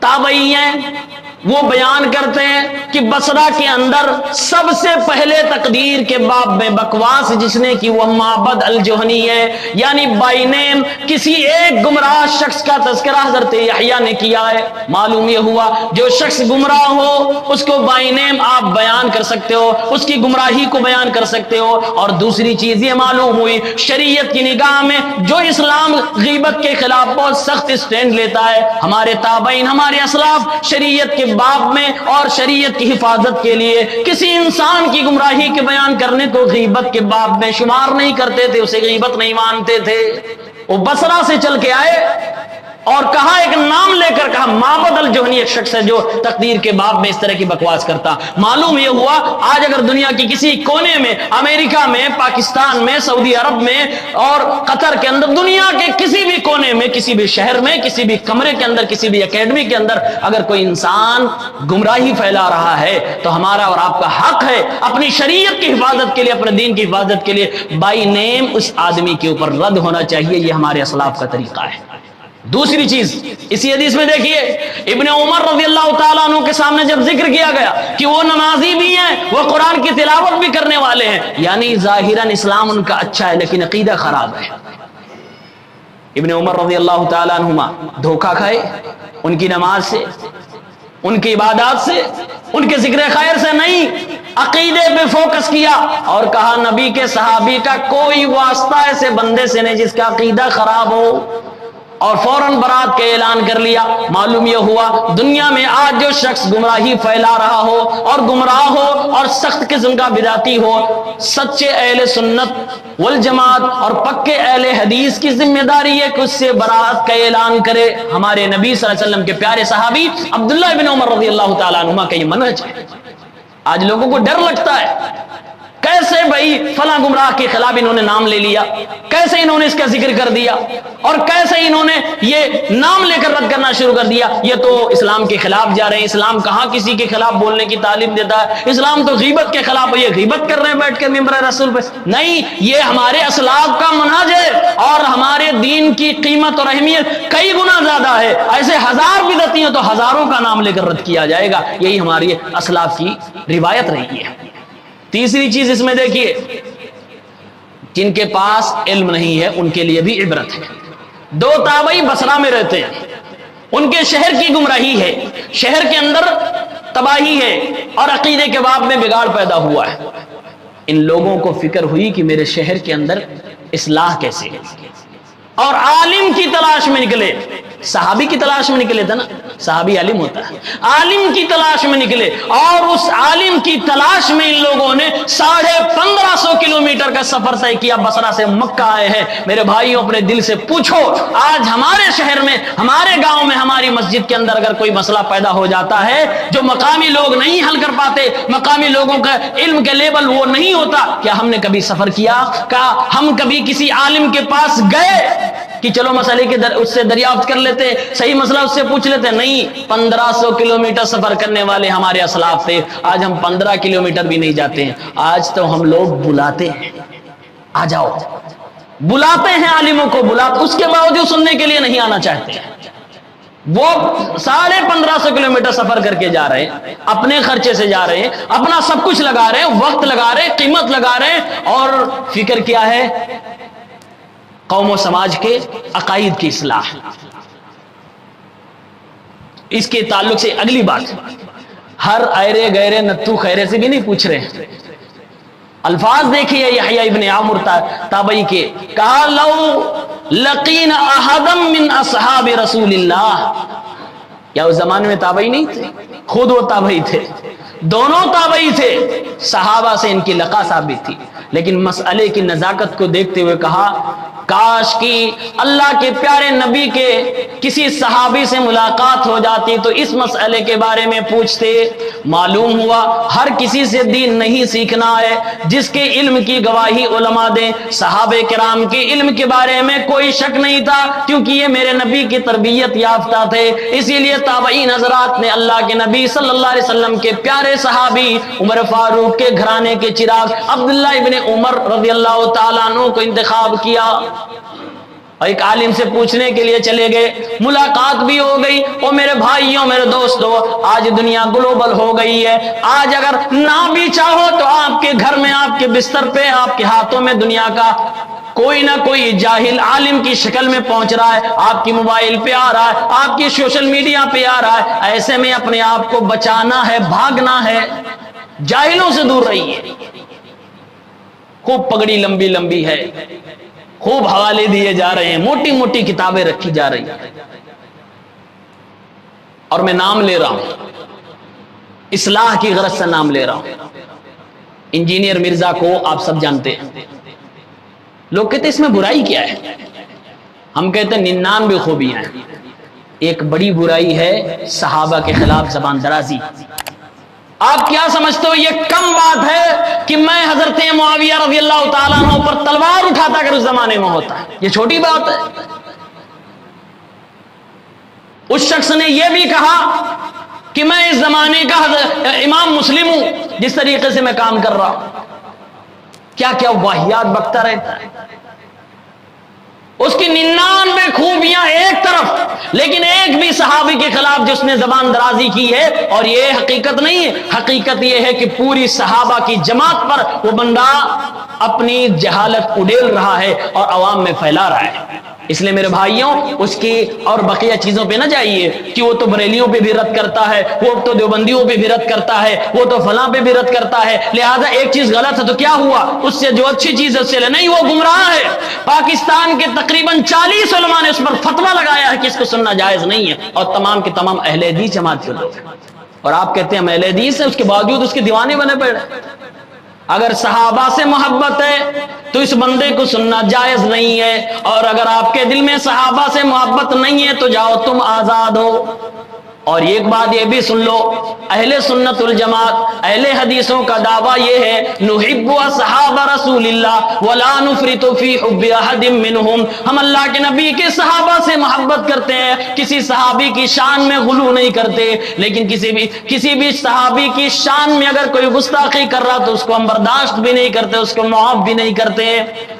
تابعی ہیں، وہ بیان کرتے ہیں کہ بصرہ کے اندر سب سے پہلے تقدیر کے باب میں بکواس جس نے کی وہ معبد الجہنی ہے، یعنی بائی نیم کسی ایک گمراہ شخص کا تذکرہ حضرت یحییٰ نے کیا ہے۔ معلوم یہ ہوا جو شخص گمراہ ہو اس کو بائی نیم آپ بیان کر سکتے ہو، اس کی گمراہی کو بیان کر سکتے ہو۔ اور دوسری چیز یہ معلوم ہوئی شریعت کی نگاہ میں جو اسلام غیبت کے خلاف بہت سخت اسٹینڈ لیتا ہے، ہمارے تابعین ہمارے اسلاف شریعت کے باب میں اور شریعت کی حفاظت کے لیے کسی انسان کی گمراہی کے بیان کرنے کو غیبت کے باب میں شمار نہیں کرتے تھے، اسے غیبت نہیں مانتے تھے۔ وہ بصرہ سے چل کے آئے اور کہا، ایک نام لے کر کہا معبد الجہنی ایک شخص ہے جو تقدیر کے باب میں اس طرح کی بکواس کرتا۔ معلوم یہ ہوا آج اگر دنیا کی کسی کونے میں، امریکہ میں، پاکستان میں، سعودی عرب میں اور قطر کے اندر، دنیا کے کسی بھی کونے میں، کسی بھی شہر میں، کسی بھی کمرے کے اندر، کسی بھی اکیڈمی کے اندر اگر کوئی انسان گمراہی پھیلا رہا ہے تو ہمارا اور آپ کا حق ہے اپنی شریعت کی حفاظت کے لیے، اپنے دین کی حفاظت کے لیے بائی نیم اس آدمی کے اوپر رد ہونا چاہیے۔ یہ ہمارے اسلاف کا طریقہ ہے۔ دوسری چیز اسی حدیث میں دیکھیے، ابن عمر رضی اللہ تعالیٰ عنہ کے سامنے جب ذکر کیا گیا کہ وہ نمازی بھی ہیں، وہ قرآن کی تلاوت بھی کرنے والے ہیں، یعنی ظاہراً اسلام ان کا اچھا ہے لیکن عقیدہ خراب ہے۔ ابن عمر رضی اللہ تعالیٰ عنہما دھوکہ کھائے ان کی نماز سے، ان کی عبادات سے، ان کے ذکر خیر سے نہیں، عقیدے پہ فوکس کیا اور کہا نبی کے صحابی کا کوئی واسطہ ایسے بندے سے نہیں جس کا عقیدہ خراب ہو، اور فوراً برات کا اعلان کر لیا۔ معلوم یہ ہوا دنیا میں آج جو شخص گمراہی پھیلا رہا ہو اور گمراہ ہو اور سخت قسم کا بدعتی ہو، سچے اہل سنت والجماعت اور پکے اہل حدیث کی ذمہ داری ہے کہ اس سے برات کا اعلان کرے۔ ہمارے نبی صلی اللہ علیہ وسلم کے پیارے صحابی عبداللہ بن عمر رضی اللہ تعالیٰ عنہما کا یہ منہج ہے۔ آج لوگوں کو ڈر لگتا ہے، کیسے بھائی فلاں گمراہ کے خلاف انہوں نے نام لے لیا، کیسے انہوں نے اس کا ذکر کر دیا، اور کیسے انہوں نے یہ نام لے کر رد کرنا شروع کر دیا، یہ تو اسلام کے خلاف جا رہے ہیں۔ اسلام کہاں کسی کے خلاف بولنے کی تعلیم دیتا ہے؟ اسلام تو غیبت کے خلاف ہے، یہ غیبت کر رہے ہیں بیٹھ کے ممبر رسول پہ۔ نہیں، یہ ہمارے اسلاف کا منہج ہے اور ہمارے دین کی قیمت اور اہمیت کئی گنا زیادہ ہے۔ ایسے ہزار بدعتی ہیں تو ہزاروں کا نام لے کر رد کیا جائے گا، یہی ہماری اسلاف کی روایت رہی ہے۔ تیسری چیز اس میں دیکھیے، جن کے پاس علم نہیں ہے ان کے لیے بھی عبرت ہے۔ دو تابعی بصرہ میں رہتے ہیں، ان کے شہر کی گمراہی ہے، شہر کے اندر تباہی ہے اور عقیدے کے باب میں بگاڑ پیدا ہوا ہے۔ ان لوگوں کو فکر ہوئی کہ میرے شہر کے اندر اصلاح کیسے ہے، اور عالم کی تلاش میں نکلے، صحابی کی تلاش میں نکلے تھے نا، صحابی عالم ہوتا ہے، عالم کی تلاش میں نکلے، اور اس عالم کی تلاش میں ان لوگوں نے 1550 کلومیٹر کا سفر طے کیا، بصرہ سے مکہ آئے ہیں۔ میرے بھائیوں اپنے دل سے پوچھو، آج ہمارے شہر میں، ہمارے گاؤں میں، ہماری مسجد کے اندر اگر کوئی مسئلہ پیدا ہو جاتا ہے جو مقامی لوگ نہیں حل کر پاتے، مقامی لوگوں کا علم کے لیول وہ نہیں ہوتا، کیا ہم نے کبھی سفر کیا؟ کیا ہم کبھی کسی عالم کے پاس گئے کہ چلو مسئلے کے اس سے دریافت کر لیتے، صحیح مسئلہ اس سے پوچھ لیتے؟ نہیں، 1500 کلومیٹر سفر کرنے والے ہمارے اسلاف تھے، آج ہم 15 کلومیٹر بھی نہیں جاتے ہیں۔ آج تو ہم لوگ بلاتے ہیں، آ جاؤ، بلاتے ہیں عالموں کو، بلاتے، اس کے باوجود سننے کے لیے نہیں آنا چاہتے۔ وہ 1550 کلومیٹر سفر کر کے جا رہے ہیں، اپنے خرچے سے جا رہے ہیں، اپنا سب کچھ لگا رہے ہیں، وقت لگا رہے ہیں، قیمت لگا رہے ہیں، اور فکر کیا ہے؟ قوم و سماج کے عقائد کی اصلاح۔ اس کے تعلق سے اگلی بات، ہر ایرے گیرے نتو خیرے سے بھی نہیں پوچھ رہے ہیں۔ الفاظ دیکھیے یحییٰ ابن عامر تابعی کے، کہا لو لقین احدا من اصحاب رسول اللہ، یا اس زمانے میں تابعی نہیں تھے، خود وہ تابعی تھے، دونوں تابعی تھے، صحابہ سے ان کی لقا ثابت تھی، لیکن مسئلے کی نزاکت کو دیکھتے ہوئے کہا کاش کی اللہ کے پیارے نبی کے کسی صحابی سے ملاقات ہو جاتی تو اس مسئلے کے بارے میں پوچھتے۔ معلوم ہوا ہر کسی سے دین نہیں سیکھنا ہے، جس کے علم کی گواہی علماء دیں۔ صحابہ کرام کے علم کے بارے میں کوئی شک نہیں تھا، کیونکہ یہ میرے نبی کی تربیت یافتہ تھے، اسی لیے تابعین حضرات نے اللہ کے نبی صلی اللہ علیہ وسلم کے پیارے صحابی عمر فاروق کے گھرانے کے چراغ عبداللہ ابن عمر رضی اللہ تعالیٰ عنہ کو انتخاب کیا، اور ایک عالم سے پوچھنے کے لیے چلے گئے، ملاقات بھی ہو گئی۔ اور میرے بھائیوں، میرے دوستوں، آج دنیا گلوبل ہو گئی ہے، آج اگر نہ بھی چاہو تو آپ کے گھر میں، آپ کے بستر پہ، آپ کے ہاتھوں میں دنیا کا کوئی نہ کوئی جاہل عالم کی شکل میں پہنچ رہا ہے، آپ کی موبائل پہ آ رہا ہے، آپ کی سوشل میڈیا پہ آ رہا ہے۔ ایسے میں اپنے آپ کو بچانا ہے، بھاگنا ہے، جاہلوں سے دور رہیے۔ خوب پگڑی لمبی لمبی ہے، خوب حوالے دیے جا رہے ہیں، موٹی موٹی کتابیں رکھی جا رہی ہیں، اور میں نام لے رہا ہوں، اصلاح کی غرض سے نام لے رہا ہوں۔ انجینئر مرزا کو آپ سب جانتے ہیں، لوگ کہتے ہیں اس میں برائی کیا ہے؟ ہم کہتے ہیں 99 خوبیاں ہیں۔ ایک بڑی برائی ہے صحابہ کے خلاف زبان درازی۔ آپ کیا سمجھتے ہو یہ کم بات ہے کہ میں حضرت معاویہ رضی اللہ تعالیٰ عنہ پر تلوار اٹھاتا اگر اس زمانے میں ہوتا؟ یہ چھوٹی بات ہے۔ اس شخص نے یہ بھی کہا کہ میں اس زمانے کا امام مسلم ہوں جس طریقے سے میں کام کر رہا ہوں۔ کیا کیا واہیات بکتا رہتا ہے، اس کی 99 خوبیاں ایک طرف، لیکن ایک بھی صحابی کے خلاف جس نے زبان درازی کی ہے۔ اور یہ حقیقت نہیں ہے، حقیقت یہ ہے کہ پوری صحابہ کی جماعت پر وہ بندہ اپنی جہالت اڈیل رہا ہے اور عوام میں پھیلا رہا ہے۔ اس لیے میرے بھائیوں، اس کی اور بقیہ چیزوں پہ نہ جائیے کہ وہ تو بریلیوں پہ بھی رد کرتا ہے، وہ تو دیوبندیوں پہ بھی رد کرتا ہے، وہ تو فلاں پہ بھی رد کرتا ہے، لہذا ایک چیز غلط ہے تو کیا ہوا، اس سے جو اچھی چیز ہے اس سے نہیں، وہ گمراہ ہے۔ پاکستان کے تقریباً 40 علماء نے اس پر فتویٰ لگایا ہے کہ اس کو سننا جائز نہیں ہے، اور تمام کے تمام اہل حدیث جماعت کے لوگ ہیں، اور آپ کہتے ہیں ہم اہل حدیث ہیں، اس کے باوجود اس کے دیوانے بنے پڑے۔ اگر صحابہ سے محبت ہے تو اس بندے کو سننا جائز نہیں ہے، اور اگر آپ کے دل میں صحابہ سے محبت نہیں ہے تو جاؤ تم آزاد ہو۔ اور ایک بات یہ بھی سن لو، اہل سنت والجماعت، اہل حدیثوں کا دعویٰ یہ ہے نحب اصحاب رسول اللہ ولا نفرط فی حب احد منہم، ہم اللہ کے نبی کے صحابہ سے محبت کرتے ہیں، کسی صحابی کی شان میں غلو نہیں کرتے، لیکن کسی بھی صحابی کی شان میں اگر کوئی گستاخی کر رہا تو اس کو ہم برداشت بھی نہیں کرتے، اس کو معاف بھی نہیں کرتے،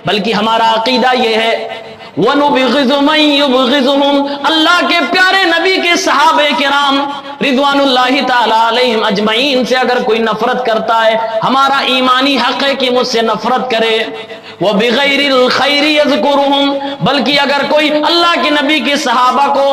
بلکہ ہمارا عقیدہ یہ ہے وَنُبْغِضُ مَن يُبْغِضُهُمْ، اللہ کے پیارے نبی کے صحابہ کرام رضوان اللہ تعالی علیہم اجمعین سے اگر کوئی نفرت کرتا ہے، ہمارا ایمانی حق ہے کہ مجھ سے نفرت کرے۔ وَبِغَيْرِ الْخَيْرِ يَذْكُرُهُمْ، بلکہ اگر کوئی اللہ کے نبی کے صحابہ کو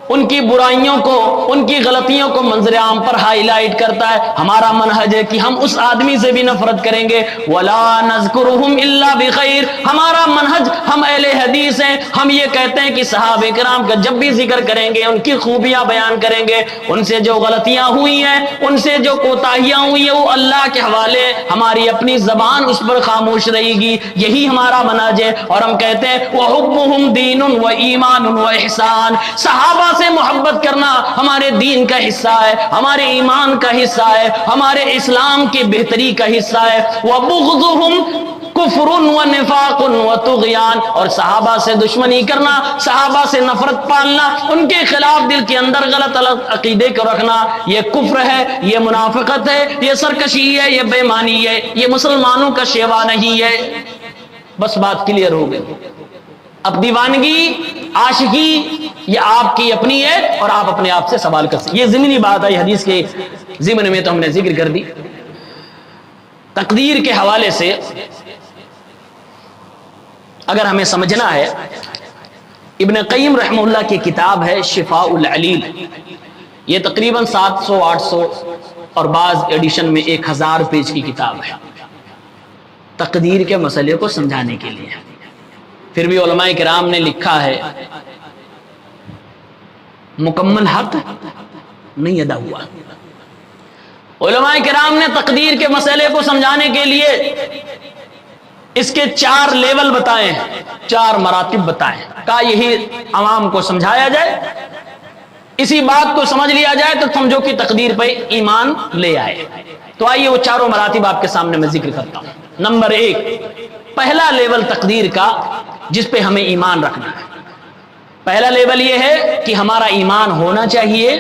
ان کی برائیوں کو، ان کی غلطیوں کو منظر عام پر ہائی لائٹ کرتا ہے۔ ہمارا منہج ہے کہ ہم اس آدمی سے بھی نفرت کریں گے، وَلَا نَذْكُرُهُمْ إِلَّا بِخَيْرٍ۔ ہمارا منہج، ہم اہل حدیث ہیں، ہم یہ کہتے ہیں کہ صحابہ کرام کا جب بھی ذکر کریں گے، ان کی خوبیاں بیان کریں گے، ان سے جو غلطیاں ہوئی ہیں، ان سے جو کوتاہیاں ہوئی ہیں، وہ اللہ کے حوالے، ہماری اپنی زبان اس پر خاموش رہے گی، یہی ہمارا منہج ہے۔ اور ہم کہتے ہیں وَحُبُّهُمْ دِينٌ وَإِيمَانٌ وَإِحْسَانٌ، صحابہ سے محبت کرنا ہمارے دین کا حصہ ہے، ہمارے ایمان کا حصہ ہے، ہمارے اسلام کی بہتری کا حصہ ہے۔ وَبُغْضُهُمْ کفر و نفاق و طغیان، اور صحابہ سے دشمنی کرنا، صحابہ سے نفرت پالنا، ان کے خلاف دل کے اندر غلط عقیدے کو رکھنا، یہ کفر ہے، یہ منافقت ہے، یہ سرکشی ہے، یہ بے ایمانی ہے، یہ مسلمانوں کا شیوا نہیں ہے۔ بس بات کلیئر ہو گئی۔ اب دیوانگی، عاشقی، یہ آپ کی اپنی ہے اور آپ اپنے آپ سے سوال کر سکتے۔ یہ ضمنی بات ہے، حدیث کے ضمن میں تو ہم نے ذکر کر دی۔ تقدیر کے حوالے سے اگر ہمیں سمجھنا ہے، ابن قیم رحمہ اللہ کی کتاب ہے شفاء العلیل، یہ تقریباً 700 800 اور بعض ایڈیشن میں 1000 پیج کی کتاب ہے، تقدیر کے مسئلے کو سمجھانے کے لیے۔ پھر بھی علماء کرام نے لکھا ہے مکمل حق نہیں ادا ہوا۔ علماء کرام نے تقدیر کے مسئلے کو سمجھانے کے لیے اس کے 4 لیول بتائے، 4 مراتب بتائے، کہا یہی عوام کو سمجھایا جائے، اسی بات کو سمجھ لیا جائے تو سمجھو کہ تقدیر پہ ایمان لے آئے۔ تو آئیے وہ 4 مراتب آپ کے سامنے میں ذکر کرتا ہوں۔ نمبر 1، پہلا لیول تقدیر کا جس پہ ہمیں ایمان رکھنا ہے، پہلا لیول یہ ہے کہ ہمارا ایمان ہونا چاہیے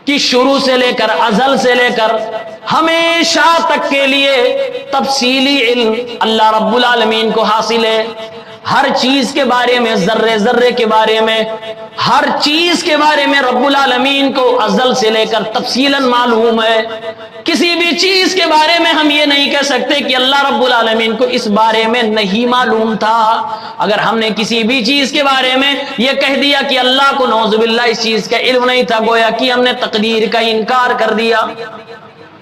کہ شروع سے لے کر، ازل سے لے کر ہمیشہ تک کے لیے تفصیلی علم اللہ رب العالمین کو حاصل ہے۔ ہر چیز کے بارے میں، ذرے ذرے کے بارے میں، ہر چیز کے بارے میں رب العالمین کو ازل سے لے کر تفصیلاً معلوم ہے۔ کسی بھی چیز کے بارے میں ہم یہ نہیں کہہ سکتے کہ اللہ رب العالمین کو اس بارے میں نہیں معلوم تھا۔ اگر ہم نے کسی بھی چیز کے بارے میں یہ کہہ دیا کہ اللہ کو نعوذ باللہ اس چیز کا علم نہیں تھا، گویا کہ ہم نے تقدیر کا انکار کر دیا۔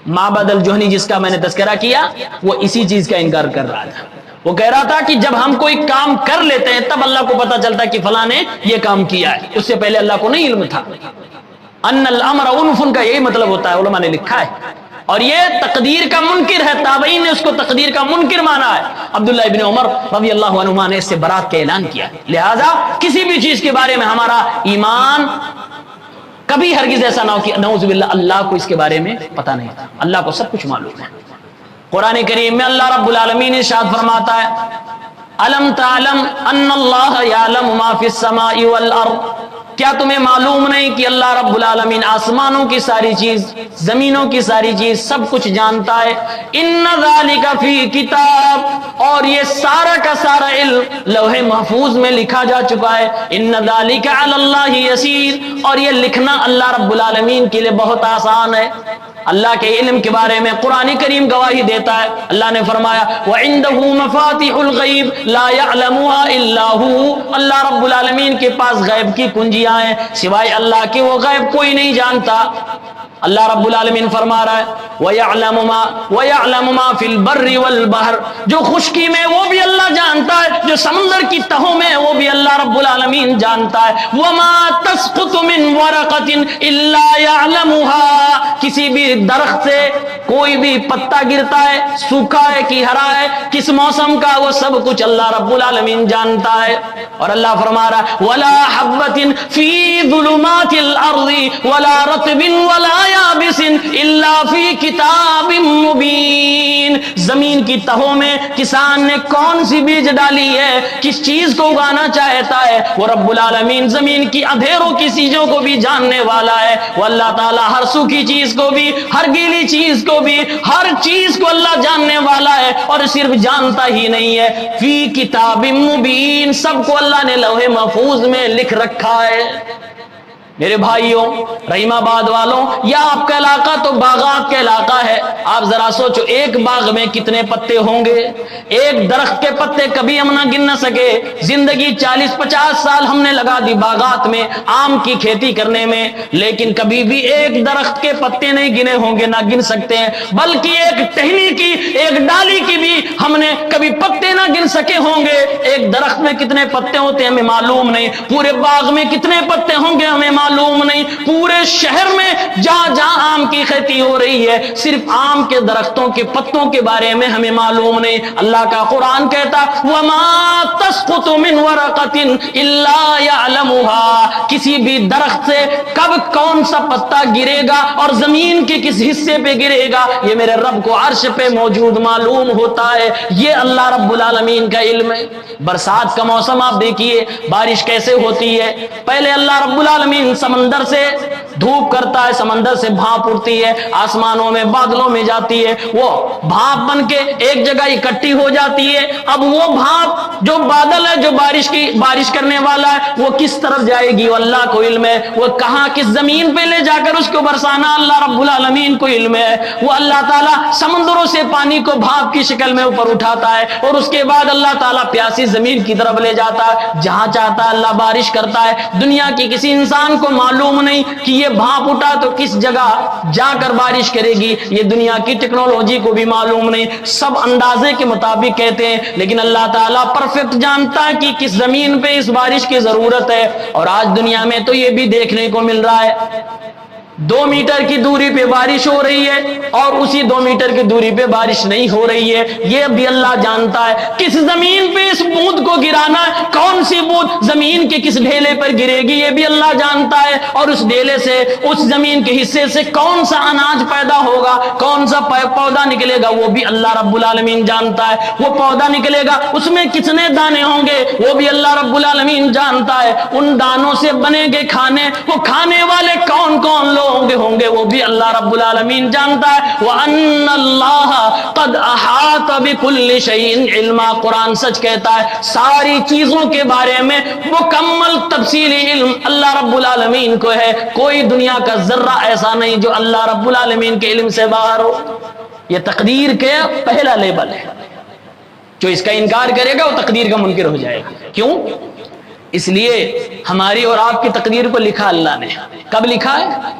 معبد الجہنی جس کا میں نے تذکرہ کیا، وہ اسی چیز کا انکار کر رہا تھا۔ وہ کہہ رہا تھا کہ جب ہم کوئی کام کر لیتے ہیں تب اللہ کو پتا چلتا ہے کہ فلاں نے یہ کام کیا ہے، اس سے پہلے اللہ کو نہیں علم تھا۔ ان الامر انف کا یہی مطلب ہوتا ہے، علماء نے لکھا ہے۔ اور یہ تقدیر کا منکر ہے، تابعین نے اس کو تقدیر کا منکر مانا ہے۔ عبداللہ ابن عمر رضی اللہ عنہما نے اس سے برات کا اعلان کیا۔ لہذا کسی بھی چیز کے بارے میں ہمارا ایمان کبھی ہرگز ایسا نہ ہو کہ نعوذ باللہ اللہ کو اس کے بارے میں پتہ نہیں تھا، اللہ کو سب کچھ معلوم ہے۔ قرآن کریم میں اللہ رب العالمین ارشاد فرماتا ہے الم تعلم ان اللہ یعلم ما فی السماء والارض، کیا تمہیں معلوم نہیں کہ اللہ رب العالمین آسمانوں کی ساری چیز، زمینوں کی ساری چیز سب کچھ جانتا ہے۔ ان ذالک فی کتاب، اور یہ سارا کا سارا علم لوح محفوظ میں لکھا جا چکا ہے۔ ان ذالک علی اللہ یسیر، اور یہ لکھنا اللہ رب العالمین کے لیے بہت آسان ہے۔ اللہ کے علم کے بارے میں قرآن کریم گواہی دیتا ہے۔ اللہ نے فرمایا وَعِندَهُ مَفَاتِحُ الْغَيْبِ لَا يَعْلَمُهَا إِلَّا هُوَ، اللہ رب العالمین کے پاس غیب کی کنجیاں ہیں، سوائے اللہ کے وہ غیب کوئی نہیں جانتا۔ اللہ رب العالمین فرما رہا ہے وَيَعْلَمُ مَا فِي الْبَرِّ وَالْبَحْرِ، جو خشکی میں وہ بھی اللہ جانتا ہے، جو سمندر کی تہوں میں وہ بھی اللہ رب العالمین جانتا ہے۔ وَمَا تَسْقُطُ مِنْ وَرَقَةٍ إِلَّا يَعْلَمُهَا، کسی بھی درخت سے کوئی بھی پتا گرتا ہے، سوکھا ہے کہ ہرا ہے، کس موسم کا، وہ سب کچھ اللہ رب العالمین جانتا ہے۔ اور اللہ فرما رہا ہے وَلَا حَبَّةٍ فِي ظُلُمَاتِ الْأَرْضِ وَلَا رَطْبٍ وَلَا یابس الا فی کتاب مبین، زمین کی تہوں میں کسان نے کون سی بیج ڈالی ہے، کس چیز کو اگانا چاہتا ہے، وہ رب العالمین زمین کی اندھیروں کی چیزوں کو بھی جاننے والا ہے۔ وہ اللہ تعالیٰ ہر سوکھی چیز کو بھی، ہر گیلی چیز کو بھی، ہر چیز کو اللہ جاننے والا ہے، اور صرف جانتا ہی نہیں ہے، فی کتاب مبین، سب کو اللہ نے لوح محفوظ میں لکھ رکھا ہے۔ میرے بھائیوں، رحیم آباد والوں، یا آپ کا علاقہ تو باغات کا علاقہ ہے، آپ ذرا سوچو ایک باغ میں کتنے پتے ہوں گے؟ ایک درخت کے پتے کبھی ہم نہ گن نہ سکے، زندگی 40-50 سال ہم نے لگا دی باغات میں آم کی کھیتی کرنے میں، لیکن کبھی بھی ایک درخت کے پتے نہیں گنے ہوں گے، نہ گن سکتے ہیں، بلکہ ایک ٹہنی کی، ایک ڈالی کی بھی ہم نے کبھی پتے نہ گن سکے ہوں گے۔ ایک درخت میں کتنے پتے ہوتے ہیں ہمیں معلوم نہیں، پورے باغ میں کتنے پتے ہوں گے ہمیں معلوم نہیں، پورے شہر میں جہاں جہاں آم کی کھیتی ہو رہی ہے صرف آم کے درختوں کے پتوں کے بارے میں ہمیں معلوم نہیں۔ اللہ کا قرآن کہتا وَمَا تَسْقُطُ مِنْ وَرَقَةٍ إِلَّا يَعْلَمُهَا، کسی بھی درخت سے کب کون سا پتا گرے گا اور زمین کے کس حصے پہ گرے گا یہ میرے رب کو عرش پہ موجود معلوم ہوتا ہے۔ یہ اللہ رب العالمین کا علم ہے۔ برسات کا موسم آپ دیکھیے بارش کیسے ہوتی ہے، پہلے اللہ رب العالمین سمندر سے دھوپ کرتا ہے، سمندر سے بھاپ اڑتی ہے، آسمانوں میں بادلوں میں جاتی ہے، وہ بھاپ بن کے ایک جگہ اکٹھی ہو جاتی ہے۔ اب وہ بھاپ جو بادل ہے، جو بارش کرنے والا ہے، وہ کس طرف جائے گی وہ اللہ کو علم ہے، وہ کہاں کس زمین پہ لے جا کر اس کو برسانا اللہ رب العالمین کو علم ہے۔ وہ اللہ تعالیٰ سمندروں سے پانی کو بھاپ کی شکل میں اوپر اٹھاتا ہے اور اس کے بعد اللہ تعالیٰ پیاسی زمین کی طرف لے جاتا ہے، جہاں چاہتا ہے اللہ بارش کرتا ہے۔ دنیا کی کسی انسان کو معلوم نہیں کہ یہ بھاپ اٹھا تو کس جگہ جا کر بارش کرے گی، یہ دنیا کی ٹیکنالوجی کو بھی معلوم نہیں، سب اندازے کے مطابق کہتے ہیں، لیکن اللہ تعالیٰ پرفیکٹ جانتا ہے کہ کس زمین پہ اس بارش کی ضرورت ہے۔ اور آج دنیا میں تو یہ بھی دیکھنے کو مل رہا ہے 2 میٹر کی دوری پہ بارش ہو رہی ہے اور اسی 2 میٹر کی دوری پہ بارش نہیں ہو رہی ہے، یہ بھی اللہ جانتا ہے۔ کس زمین پہ اس بوند کو گرانا ہے، کون سی بوند زمین کے کس ڈھیلے پر گرے گی یہ بھی اللہ جانتا ہے، اور اس ڈھیلے سے، اس زمین کے حصے سے کون سا اناج پیدا ہوگا، کون سا پودا نکلے گا وہ بھی اللہ رب العالمین جانتا ہے۔ وہ پودا نکلے گا اس میں کتنے دانے ہوں گے وہ بھی اللہ رب العالمین جانتا ہے۔ ان دانوں سے بنے گے کھانے، وہ کھانے والے کون کون لوگ ہوں گے وہ بھی اللہ رب العالمین جانتا ہے۔ وَأَنَّ اللَّهَ قَدْ أَحَاطَ بِكُلِّ شَيْءٍ عِلْمًا، قرآن سچ کہتا ہے ساری چیزوں کے بارے میں مکمل تفصیلی علم اللہ رب العالمین کو ہے، کوئی دنیا کا ذرہ ایسا نہیں جو اللہ رب العالمین کے علم سے باہر ہو۔ یہ تقدیر کا پہلا لیبل ہے، جو اس کا انکار کرے گا وہ تقدیر کا منکر ہو جائے گا۔ کیوں؟ اس لیے ہماری اور آپ کی تقدیر کو لکھا اللہ نے، کب لکھا ہے؟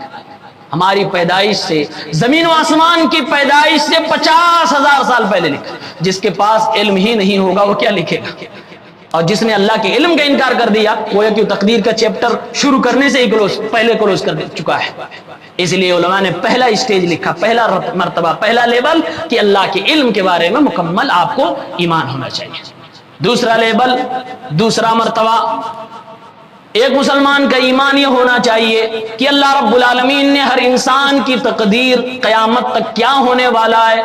ہماری پیدائش سے، زمین و آسمان کی پیدائش سے 50,000 سال پہلے لکھا۔ جس کے پاس علم ہی نہیں ہوگا وہ کیا لکھے گا؟ اور جس نے اللہ کے علم کا انکار کر دیا وہ کہ تقدیر کا چیپٹر شروع کرنے سے ہی پہلے کلوز کر چکا ہے۔ اس لیے علماء نے پہلا اسٹیج لکھا، پہلا مرتبہ، پہلا لیبل کہ اللہ کے علم کے بارے میں مکمل آپ کو ایمان ہونا چاہیے۔ دوسرا لیبل، دوسرا مرتبہ، ایک مسلمان کا ایمان یہ ہونا چاہیے کہ اللہ رب العالمین نے ہر انسان کی تقدیر قیامت تک کیا ہونے والا ہے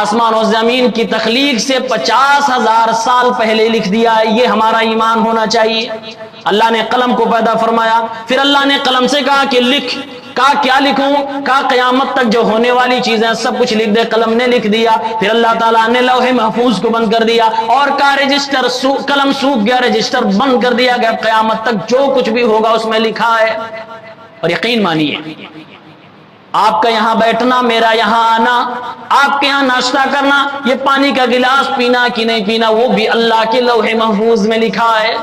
آسمان و زمین کی تخلیق سے 50,000 سال پہلے لکھ دیا ہے۔ یہ ہمارا ایمان ہونا چاہیے۔ اللہ نے قلم کو پیدا فرمایا، پھر اللہ نے قلم سے کہا کہ لکھ، کہا کیا لکھوں؟ کہا قیامت تک جو ہونے والی چیزیں سب کچھ لکھ دے۔ قلم نے لکھ دیا، پھر اللہ تعالیٰ نے لوح محفوظ کو بند کر دیا اور کہا رجسٹر، قلم سوکھ گیا، رجسٹر بند کر دیا گیا، قیامت تک جو کچھ بھی ہوگا اس میں لکھا ہے۔ اور یقین مانیے آپ کا یہاں بیٹھنا، میرا یہاں آنا، آپ کے یہاں ناشتہ کرنا، یہ پانی کا گلاس پینا کہ نہیں پینا وہ بھی اللہ کے لوح محفوظ میں لکھا ہے۔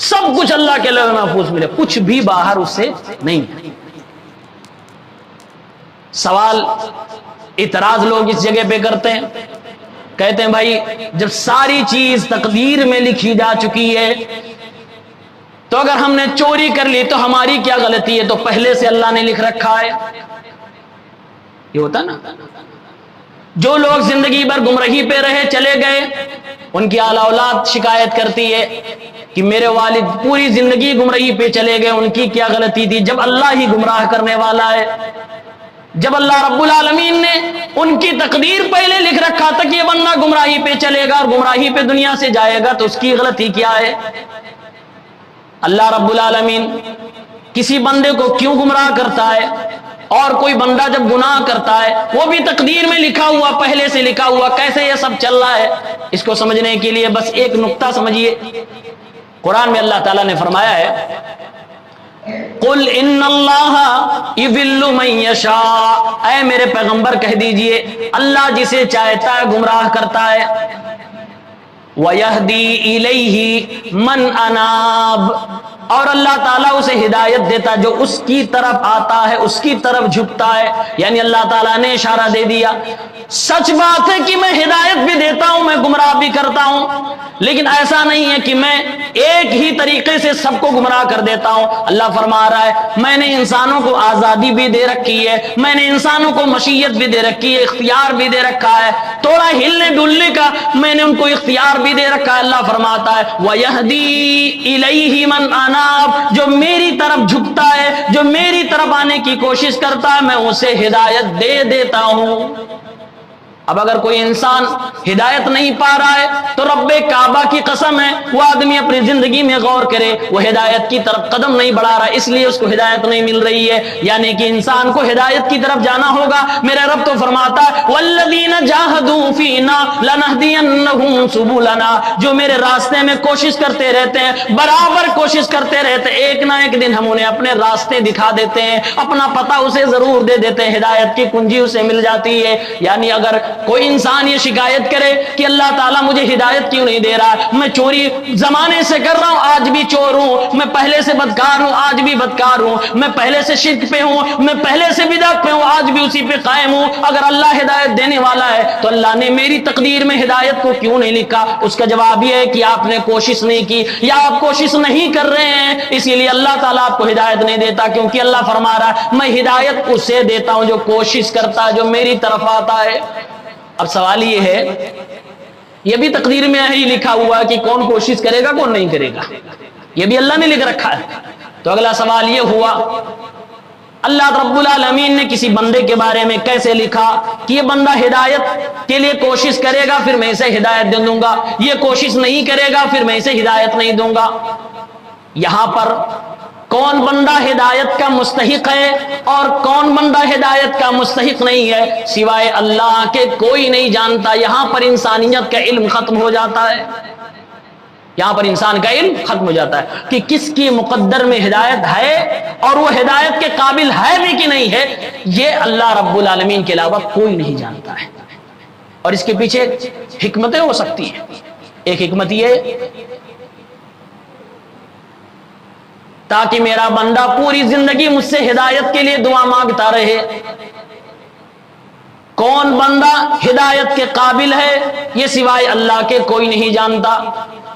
سب کچھ اللہ کے لوح محفوظ میں، کچھ بھی باہر اس سے نہیں۔ سوال اعتراض لوگ اس جگہ پہ کرتے ہیں، کہتے ہیں بھائی جب ساری چیز تقدیر میں لکھی جا چکی ہے تو اگر ہم نے چوری کر لی تو ہماری کیا غلطی ہے؟ تو پہلے سے اللہ نے لکھ رکھا ہے۔ یہ ہوتا نا، جو لوگ زندگی بھر گمراہی پہ رہے چلے گئے، ان کی اعلی اولاد شکایت کرتی ہے کہ میرے والد پوری زندگی گمراہی پہ چلے گئے، ان کی کیا غلطی تھی؟ جب اللہ ہی گمراہ کرنے والا ہے، جب اللہ رب العالمین نے ان کی تقدیر پہلے لکھ رکھا تھا کہ یہ بندہ گمراہی پہ چلے گا اور گمراہی پہ دنیا سے جائے گا، تو اس کی غلطی کیا ہے؟ اللہ رب العالمین کسی بندے کو کیوں گمراہ کرتا ہے؟ اور کوئی بندہ جب گناہ کرتا ہے وہ بھی تقدیر میں لکھا ہوا، پہلے سے لکھا ہوا، کیسے یہ سب چل رہا ہے؟ اس کو سمجھنے کے لیے بس ایک نقطہ سمجھیے۔ قرآن میں اللہ تعالیٰ نے فرمایا ہے قل ان اللہ یضل من یشاء، اے میرے پیغمبر کہہ دیجئے اللہ جسے چاہتا ہے گمراہ کرتا ہے، وَيَهْدِي إِلَيْهِ مَنْ أَنَابَ، اور اللہ تعالیٰ اسے ہدایت دیتا جو اس کی طرف آتا ہے، اس کی طرف جھکتا ہے، یعنی اللہ تعالیٰ نے اشارہ دے دیا۔ سچ بات ہے کہ میں ہدایت بھی دیتا ہوں، میں گمراہ بھی کرتا ہوں، لیکن ایسا نہیں ہے کہ میں ایک ہی طریقے سے سب کو گمراہ کر دیتا ہوں۔ اللہ فرما رہا ہے میں نے انسانوں کو آزادی بھی دے رکھی ہے، میں نے انسانوں کو مشیت بھی دے رکھی ہے، اختیار بھی دے رکھا ہے، تھوڑا ہلنے ڈلنے کا میں نے ان کو اختیار بھی دے رکھا ہے۔ اللہ فرماتا ہے وَيَهْدِي إِلَيْهِ مَنْ أَنَابَ، جو میری طرف جھکتا ہے، جو میری طرف آنے کی کوشش کرتا ہے، میں اسے ہدایت دے دیتا ہوں۔ اب اگر کوئی انسان ہدایت نہیں پا رہا ہے تو رب کعبہ کی قسم ہے وہ آدمی اپنی زندگی میں غور کرے، وہ ہدایت کی طرف قدم نہیں بڑھا رہا، اس لیے اس کو ہدایت نہیں مل رہی ہے، یعنی کہ انسان کو ہدایت کی طرف جانا ہوگا۔ میرا رب تو فرماتا ہے والذین جاہدوا فینا لنہدینہم سبلنا، جو میرے راستے میں کوشش کرتے رہتے ہیں، برابر کوشش کرتے رہتے ہیں، ایک نہ ایک دن ہم انہیں اپنے راستے دکھا دیتے ہیں، اپنا پتہ اسے ضرور دے دیتے ہیں، ہدایت کی کنجی اسے مل جاتی ہے۔ یعنی اگر کوئی انسان یہ شکایت کرے کہ اللہ تعالیٰ مجھے ہدایت کیوں نہیں دے رہا، میں چوری زمانے سے کر رہا ہوں آج بھی چور ہوں، میں پہلے سے بدکار ہوں آج بھی بدکار ہوں، میں پہلے سے شرک پہ ہوں، میں پہلے سے بدعت پہ ہوں آج بھی اسی پہ قائم ہوں، اگر اللہ ہدایت دینے والا ہے تو اللہ نے میری تقدیر میں ہدایت کو کیوں نہیں لکھا؟ اس کا جواب یہ ہے کہ آپ نے کوشش نہیں کی یا آپ کوشش نہیں کر رہے ہیں، اسی لیے اللہ تعالیٰ آپ کو ہدایت نہیں دیتا، کیونکہ اللہ فرما رہا ہے میں ہدایت اسے دیتا ہوں جو کوشش کرتا ہے، جو میری طرف آتا ہے۔ اب سوال یہ ہے، یہ بھی تقدیر میں ہی لکھا ہوا ہے کہ کون کوشش کرے گا کون نہیں کرے گا، یہ بھی اللہ نے لکھ رکھا ہے۔ تو اگلا سوال یہ ہوا اللہ رب العالمین نے کسی بندے کے بارے میں کیسے لکھا کہ یہ بندہ ہدایت کے لیے کوشش کرے گا پھر میں اسے ہدایت دے دوں گا، یہ کوشش نہیں کرے گا پھر میں اسے ہدایت نہیں دوں گا؟ یہاں پر کون بندہ ہدایت کا مستحق ہے اور کون بندہ ہدایت کا مستحق نہیں ہے سوائے اللہ کے کوئی نہیں جانتا۔ یہاں پر انسانیت کا علم ختم ہو جاتا ہے، یہاں پر انسان کا علم ختم ہو جاتا ہے کہ کس کی مقدر میں ہدایت ہے اور وہ ہدایت کے قابل ہے بھی کہ نہیں ہے، یہ اللہ رب العالمین کے علاوہ کوئی نہیں جانتا ہے۔ اور اس کے پیچھے حکمتیں ہو سکتی ہیں۔ ایک حکمت یہ تاکہ میرا بندہ پوری زندگی مجھ سے ہدایت کے لیے دعا مانگتا رہے۔ کون بندہ ہدایت کے قابل ہے یہ سوائے اللہ کے کوئی نہیں جانتا۔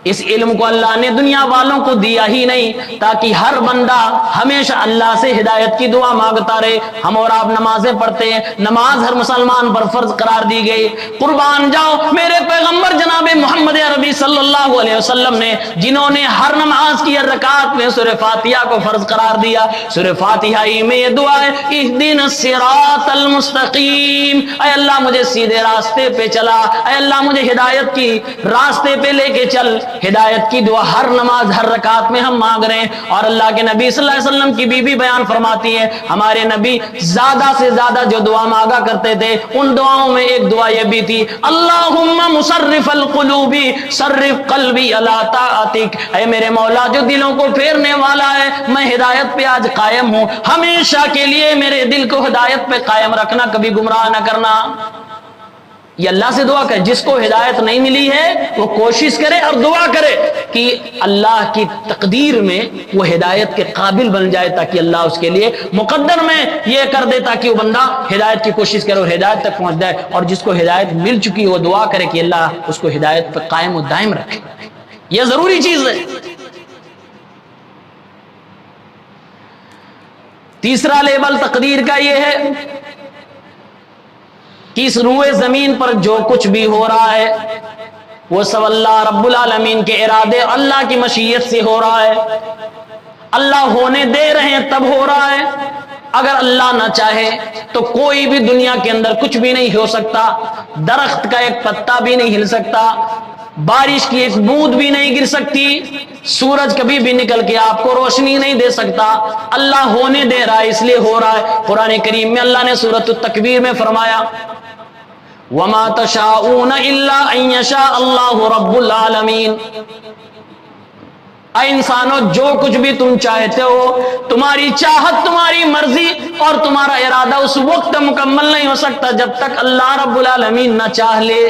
اس علم کو اللہ نے دنیا والوں کو دیا ہی نہیں تاکہ ہر بندہ ہمیشہ اللہ سے ہدایت کی دعا مانگتا رہے۔ ہم اور آپ نمازیں پڑھتے ہیں، نماز ہر مسلمان پر فرض قرار دی گئی۔ قربان جاؤ میرے پیغمبر جناب محمد عربی صلی اللہ علیہ وسلم نے، جنہوں نے ہر نماز کی ہر رکعت میں سورہ فاتحہ کو فرض قرار دیا۔ سورہ فاتحہ میں یہ دعا ہے اہدنا الصراط المستقیم، اے اللہ مجھے سیدھے راستے پہ چلا، اے اللہ مجھے ہدایت کی راستے پہ لے کے چل۔ ہدایت کی دعا ہر نماز ہر رکعت میں ہم مانگ رہے ہیں۔ اور اللہ کے نبی صلی اللہ علیہ وسلم کی بیوی بیان فرماتی ہے ہمارے نبی زیادہ سے زیادہ جو دعا مانگا کرتے تھے ان دعاؤں میں ایک دعا یہ بھی تھی اللہم مصرف القلوب صرف قلبی علی طاعتک، اے میرے مولا جو دلوں کو پھیرنے والا ہے میں ہدایت پہ آج قائم ہوں، ہمیشہ کے لیے میرے دل کو ہدایت پہ قائم رکھنا، کبھی گمراہ نہ کرنا۔ یہ اللہ سے دعا کرے، جس کو ہدایت نہیں ملی ہے وہ کوشش کرے اور دعا کرے کہ اللہ کی تقدیر میں وہ ہدایت کے قابل بن جائے تاکہ اللہ اس کے لیے مقدر میں یہ کر دے تاکہ وہ بندہ ہدایت کی کوشش کرے اور ہدایت تک پہنچ جائے، اور جس کو ہدایت مل چکی وہ دعا کرے کہ اللہ اس کو ہدایت پہ قائم و دائم رکھے۔ یہ ضروری چیز ہے۔ تیسرا لیول تقدیر کا یہ ہے کہ اس روئے زمین پر جو کچھ بھی ہو رہا ہے وہ سب اللہ رب العالمین کے ارادے اللہ کی مشیت سے ہو رہا ہے۔ اللہ ہونے دے رہے ہیں تب ہو رہا ہے، اگر اللہ نہ چاہے تو کوئی بھی دنیا کے اندر کچھ بھی نہیں ہو سکتا، درخت کا ایک پتا بھی نہیں ہل سکتا، بارش کی ایک بوند بھی نہیں گر سکتی، سورج کبھی بھی نکل کے آپ کو روشنی نہیں دے سکتا۔ اللہ ہونے دے رہا ہے اس لیے ہو رہا ہے۔ قرآن کریم میں اللہ نے سورۃ التکویر میں فرمایا وَمَا تَشَاءُونَ إِلَّا أَن يَشَاءَ اللَّهُ رَبُّ الْعَالَمِينَ، اے انسانوں جو کچھ بھی تم چاہتے ہو، تمہاری چاہت، تمہاری مرضی اور تمہارا ارادہ اس وقت مکمل نہیں ہو سکتا جب تک اللہ رب العالمین نہ چاہ لے۔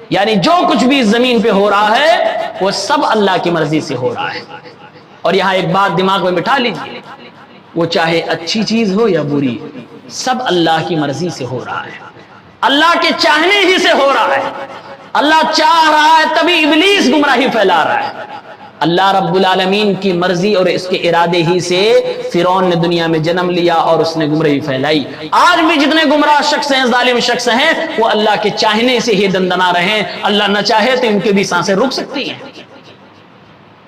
یعنی جو کچھ بھی زمین پہ ہو رہا ہے وہ سب اللہ کی مرضی سے ہو رہا ہے۔ اور یہاں ایک بات دماغ میں بٹھا لیجیے، وہ چاہے اچھی چیز ہو یا بری، سب اللہ کی مرضی سے ہو رہا ہے، اللہ کے چاہنے ہی سے ہو رہا ہے۔ اللہ چاہ رہا ہے تبھی ابلیس گمراہی پھیلا رہا ہے۔ اللہ رب العالمین کی مرضی اور اس کے ارادے ہی سے فرعون نے دنیا میں جنم لیا اور اس نے گمراہی پھیلائی۔ آج بھی جتنے گمراہ شخص ہیں، ظالم شخص ہیں، وہ اللہ کے چاہنے سے ہی دندنا رہے ہیں۔ اللہ نہ چاہے تو ان کی بھی سانسیں رک سکتی ہیں۔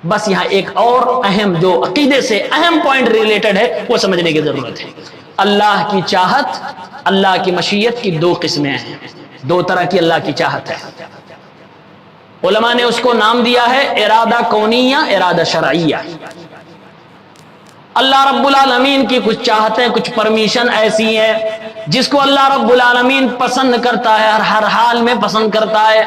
بس یہاں ایک اور اہم جو عقیدے سے اہم پوائنٹ ریلیٹڈ ہے وہ سمجھنے کی ضرورت ہے۔ اللہ کی چاہت، اللہ کی مشیت کی دو قسمیں ہیں، دو طرح کی اللہ کی چاہت ہے۔ علماء نے اس کو نام دیا ہے ارادہ کونیہ، ارادہ شرعیہ۔ اللہ رب العالمین کی کچھ چاہتیں، کچھ پرمیشن ایسی ہیں جس کو اللہ رب العالمین پسند کرتا ہے، ہر حال میں پسند کرتا ہے۔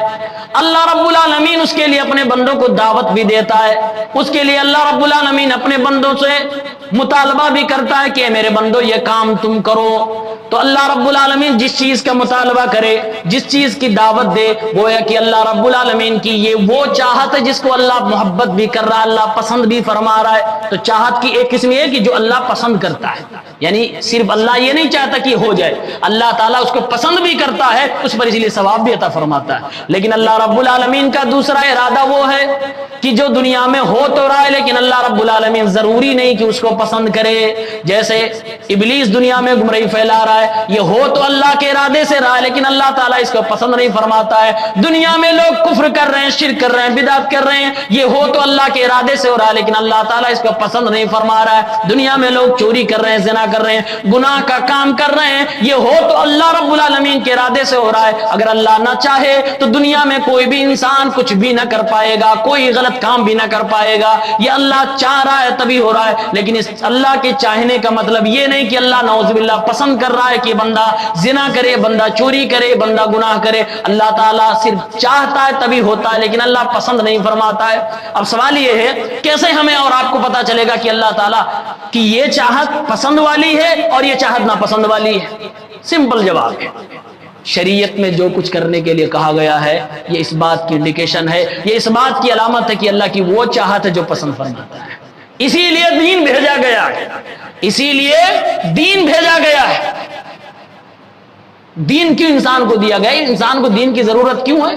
اللہ رب العالمین اس کے لیے اپنے بندوں کو دعوت بھی دیتا ہے، اس کے لیے اللہ رب العالمین اپنے بندوں سے مطالبہ بھی کرتا ہے کہ اے میرے بندو یہ کام تم کرو۔ تو اللہ رب العالمین جس چیز کا مطالبہ کرے، جس چیز کی دعوت دے، گویا کہ اللہ رب العالمین کی یہ وہ چاہت ہے جس کو اللہ محبت بھی کر رہا ہے، اللہ پسند بھی فرما رہا ہے۔ تو چاہت کی ایک قسم یہ ہے کہ جو اللہ پسند کرتا ہے، یعنی صرف اللہ یہ نہیں چاہتا کہ ہو جائے، اللہ تعالیٰ اس کو پسند بھی کرتا ہے، اس پر اس لیے ثواب بھی عطا فرماتا ہے۔ لیکن اللہ رب العالمین کا دوسرا ارادہ وہ ہے کہ جو دنیا میں ہو تو رہا ہے لیکن اللہ رب العالمین ضروری نہیں کہ اس کو پسند کرے۔ جیسے ابلیس دنیا میں گمراہی پھیلا رہا ہے، یہ ہو تو اللہ کے ارادے سے رہا ہے لیکن اللہ تعالیٰ اس کو پسند نہیں فرماتا ہے۔ دنیا میں لوگ کفر کر رہے ہیں، شرک کر رہے ہیں، بدعت کر رہے ہیں، یہ ہو تو اللہ کے ارادے سے ہو رہا ہے لیکن اللہ تعالیٰ اس کو پسند نہیں فرما رہا ہے۔ دنیا میں لوگ چوری کر رہے ہیں، زنا کر رہے ہیں، گناہ کا کام کر رہے ہیں، یہ ہو تو اللہ رب العالمین کے ارادے سے ہو رہا ہے۔ اگر اللہ نہ چاہے تو دنیا میں کوئی بھی انسان کچھ بھی نہ کر پائے گا، کوئی غلط کام بھی نہ کر پائے گا۔ یہ اللہ چاہ رہا ہے تبھی ہو رہا ہے، لیکن اس اللہ کے چاہنے کا مطلب یہ نہیں کہ اللہ نعوذ باللہ پسند کر رہا ہے کہ بندہ زنا کرے، بندہ چوری کرے، بندہ گناہ کرے۔ اللہ تعالیٰ صرف چاہتا ہے تبھی ہوتا ہے لیکن اللہ پسند نہیں فرماتا ہے۔ اب سوال یہ ہے کیسے ہمیں اور آپ کو پتا چلے گا کہ اللہ تعالیٰ کی یہ چاہت پسند والی ہے اور یہ چاہت ناپسند والی ہے؟ سمپل جواب ہے، شریعت میں جو کچھ کرنے کے لیے کہا گیا ہے یہ اس بات کی انڈیکیشن ہے، یہ اس بات کی علامت ہے کہ اللہ کی وہ چاہت ہے جو پسند فرماتا ہے۔ اسی لیے دین بھیجا گیا ہے، اسی لیے دین بھیجا گیا ہے۔ دین کیوں انسان کو دیا گیا؟ انسان کو دین کی ضرورت کیوں ہے؟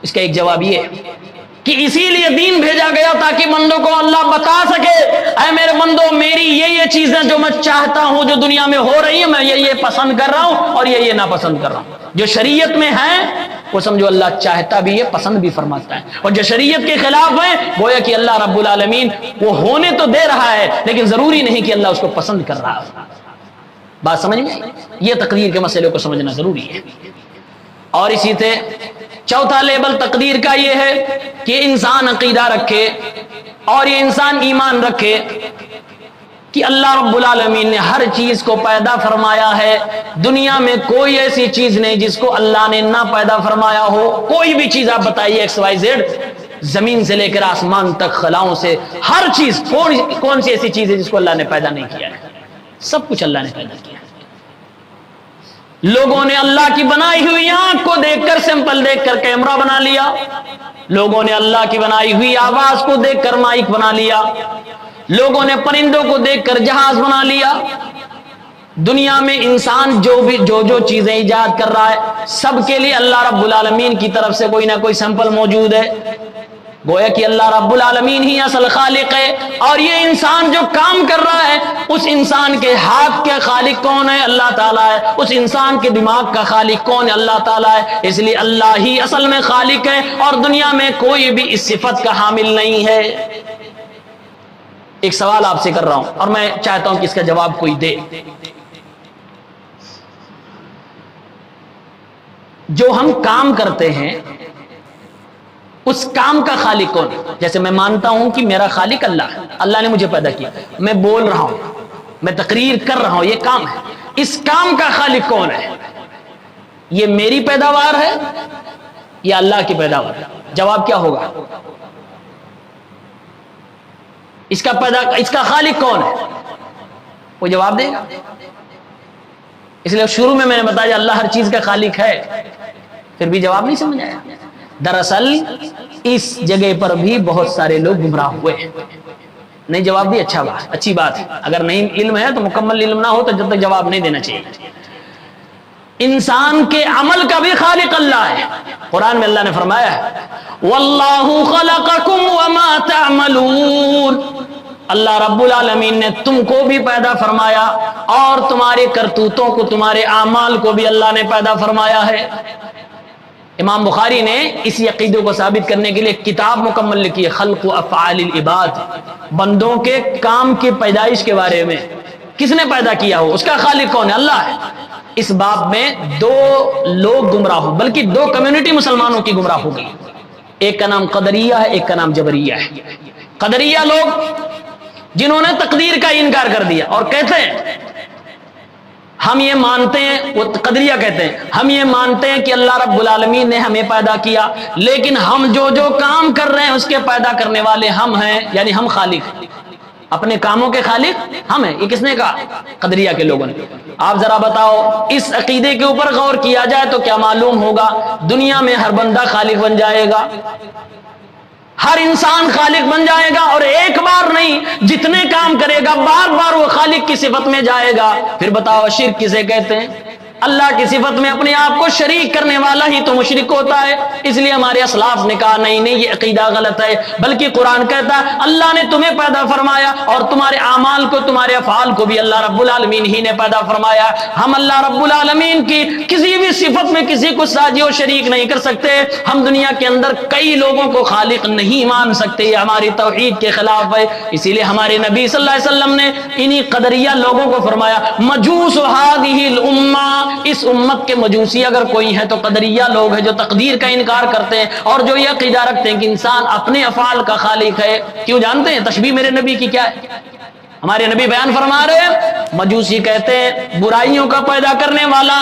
اس کا ایک جواب یہ ہے کہ اسی لیے دین بھیجا گیا تاکہ بندوں کو اللہ بتا سکے اے میرے بندو میری یہ چیزیں جو میں چاہتا ہوں جو دنیا میں ہو رہی ہیں میں یہ پسند کر رہا ہوں اور یہ ناپسند کر رہا ہوں۔ جو شریعت میں ہے وہ سمجھو اللہ چاہتا بھی ہے، پسند بھی فرماتا ہے، اور جو شریعت کے خلاف ہے گویا کہ اللہ رب العالمین وہ ہونے تو دے رہا ہے لیکن ضروری نہیں کہ اللہ اس کو پسند کر رہا ہے۔ بات سمجھ میں؟ یہ تقدیر کے مسئلے کو سمجھنا ضروری ہے۔ اور اسی سے چوتھا لیبل تقدیر کا یہ ہے کہ انسان عقیدہ رکھے اور یہ انسان ایمان رکھے کہ اللہ رب العالمین نے ہر چیز کو پیدا فرمایا ہے۔ دنیا میں کوئی ایسی چیز نہیں جس کو اللہ نے نہ پیدا فرمایا ہو۔ کوئی بھی چیز آپ بتائیے ایکس وائی زیڈ، زمین سے لے کر آسمان تک، خلاؤں سے، ہر چیز کون سی ایسی چیز ہے جس کو اللہ نے پیدا نہیں کیا ہے؟ سب کچھ اللہ نے پیدا کیا ہے۔ لوگوں نے اللہ کی بنائی ہوئی آنکھ کو دیکھ کر، سمپل دیکھ کر کیمرہ بنا لیا، لوگوں نے اللہ کی بنائی ہوئی آواز کو دیکھ کر مائک بنا لیا، لوگوں نے پرندوں کو دیکھ کر جہاز بنا لیا۔ دنیا میں انسان جو چیزیں ایجاد کر رہا ہے سب کے لیے اللہ رب العالمین کی طرف سے کوئی نہ کوئی سیمپل موجود ہے۔ گویا کہ اللہ رب العالمین ہی اصل خالق ہے، اور یہ انسان جو کام کر رہا ہے اس انسان کے ہاتھ کے خالق کون ہے؟ اللہ تعالیٰ ہے۔ اس انسان کے دماغ کا خالق کون ہے؟ اللہ تعالیٰ ہے۔ اس لیے اللہ ہی اصل میں خالق ہے اور دنیا میں کوئی بھی اس صفت کا حامل نہیں ہے۔ ایک سوال آپ سے کر رہا ہوں اور میں چاہتا ہوں کہ اس کا جواب کوئی دے۔ جو ہم کام کرتے ہیں اس کام کا خالق کون ہے؟ جیسے میں مانتا ہوں کہ میرا خالق اللہ ہے، اللہ نے مجھے پیدا کیا، میں بول رہا ہوں، میں تقریر کر رہا ہوں، یہ کام ہے۔ اس کام کا خالق کون ہے؟ یہ میری پیداوار ہے یا اللہ کی پیداوار ہے؟ جواب کیا ہوگا؟ اس کا خالق کون ہے؟ وہ جواب دے گا. اس لیے شروع میں نے بتایا اللہ ہر چیز کا خالق ہے، پھر بھی جواب نہیں سمجھ آیا. دراصل اس جگہ پر بھی بہت سارے لوگ گمراہ ہوئے ہیں. نہیں جواب دی، اچھی بات ہے. اگر نہیں علم ہے تو مکمل علم نہ ہو تو جب تک جواب نہیں دینا چاہیے. انسان کے عمل کا بھی خالق اللہ ہے. قرآن میں اللہ نے فرمایا ہے واللہ خلقکم وما تعملون، اللہ رب العالمین نے تم کو بھی پیدا فرمایا اور تمہارے کرتوتوں کو، تمہارے اعمال کو بھی اللہ نے پیدا فرمایا ہے. امام بخاری نے اسی عقیدے کو ثابت کرنے کے لیے ایک کتاب مکمل لکھی ہے، خلق و افعال العباد، بندوں کے کام کی پیدائش کے بارے میں. کس نے پیدا کیا ہو، اس کا خالق کون ہے؟ اللہ ہے. اس باب میں دو لوگ گمراہ ہو، بلکہ دو کمیونٹی مسلمانوں کی گمراہ ہو گئی. ایک کا نام قدریہ ہے، ایک کا نام جبریہ ہے. قدریہ لوگ جنہوں نے تقدیر کا انکار کر دیا اور کہتے ہیں ہم یہ مانتے ہیں، وہ قدریہ کہتے ہیں ہم یہ مانتے ہیں کہ اللہ رب العالمین نے ہمیں پیدا کیا، لیکن ہم جو کام کر رہے ہیں اس کے پیدا کرنے والے ہم ہیں، یعنی ہم خالق ہیں، اپنے کاموں کے خالق ہم ہیں. یہ کس نے کہا؟ قدریہ کے لوگوں نے. آپ ذرا بتاؤ اس عقیدے کے اوپر غور کیا جائے تو کیا معلوم ہوگا؟ دنیا میں ہر بندہ خالق بن جائے گا، ہر انسان خالق بن جائے گا، اور ایک بار نہیں جتنے کام کرے گا بار بار وہ خالق کی صفت میں جائے گا. پھر بتاؤ شرک کسے کہتے ہیں؟ اللہ کی صفت میں اپنے آپ کو شریک کرنے والا ہی تو مشرک ہوتا ہے. اس لیے ہمارے اسلاف نے کہا نہیں یہ عقیدہ غلط ہے، بلکہ قرآن کہتا ہے اللہ نے تمہیں پیدا فرمایا اور تمہارے اعمال کو، تمہارے افعال کو بھی اللہ رب العالمین ہی نے پیدا فرمایا. ہم اللہ رب العالمین کی کسی بھی صفت میں کسی کو ساجی و شریک نہیں کر سکتے. ہم دنیا کے اندر کئی لوگوں کو خالق نہیں مان سکتے، یہ ہماری توحید کے خلاف ہے. اسی لیے ہمارے نبی صلی اللہ علیہ وسلم نے انہی قدریہ لوگوں کو فرمایا مجوس هذه الامہ، اس امت کے مجوسی اگر کوئی ہے تو قدریہ لوگ ہیں جو تقدیر کا انکار کرتے ہیں اور جو یہ عقیدہ رکھتے ہیں کہ انسان اپنے افعال کا خالق ہے. کیوں جانتے ہیں تشبیہ میرے نبی کی کیا ہے؟ ہمارے نبی بیان فرما رہے ہیں مجوسی کہتے ہیں برائیوں کا پیدا کرنے والا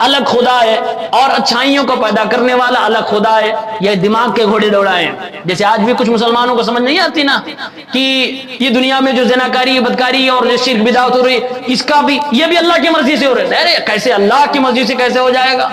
الگ خدا ہے اور اچھائیوں کو پیدا کرنے والا الگ خدا ہے. یہ دماغ کے گھوڑے دوڑائے ہیں. جیسے آج بھی کچھ مسلمانوں کو سمجھ نہیں آتی نا کہ یہ دنیا میں جو زناکاری، بدکاری اور جو شرک بدعت ہو رہی اس کا بھی، یہ بھی اللہ کی مرضی سے ہو رہا ہے. ارے کیسے اللہ کی مرضی سے کیسے ہو جائے گا؟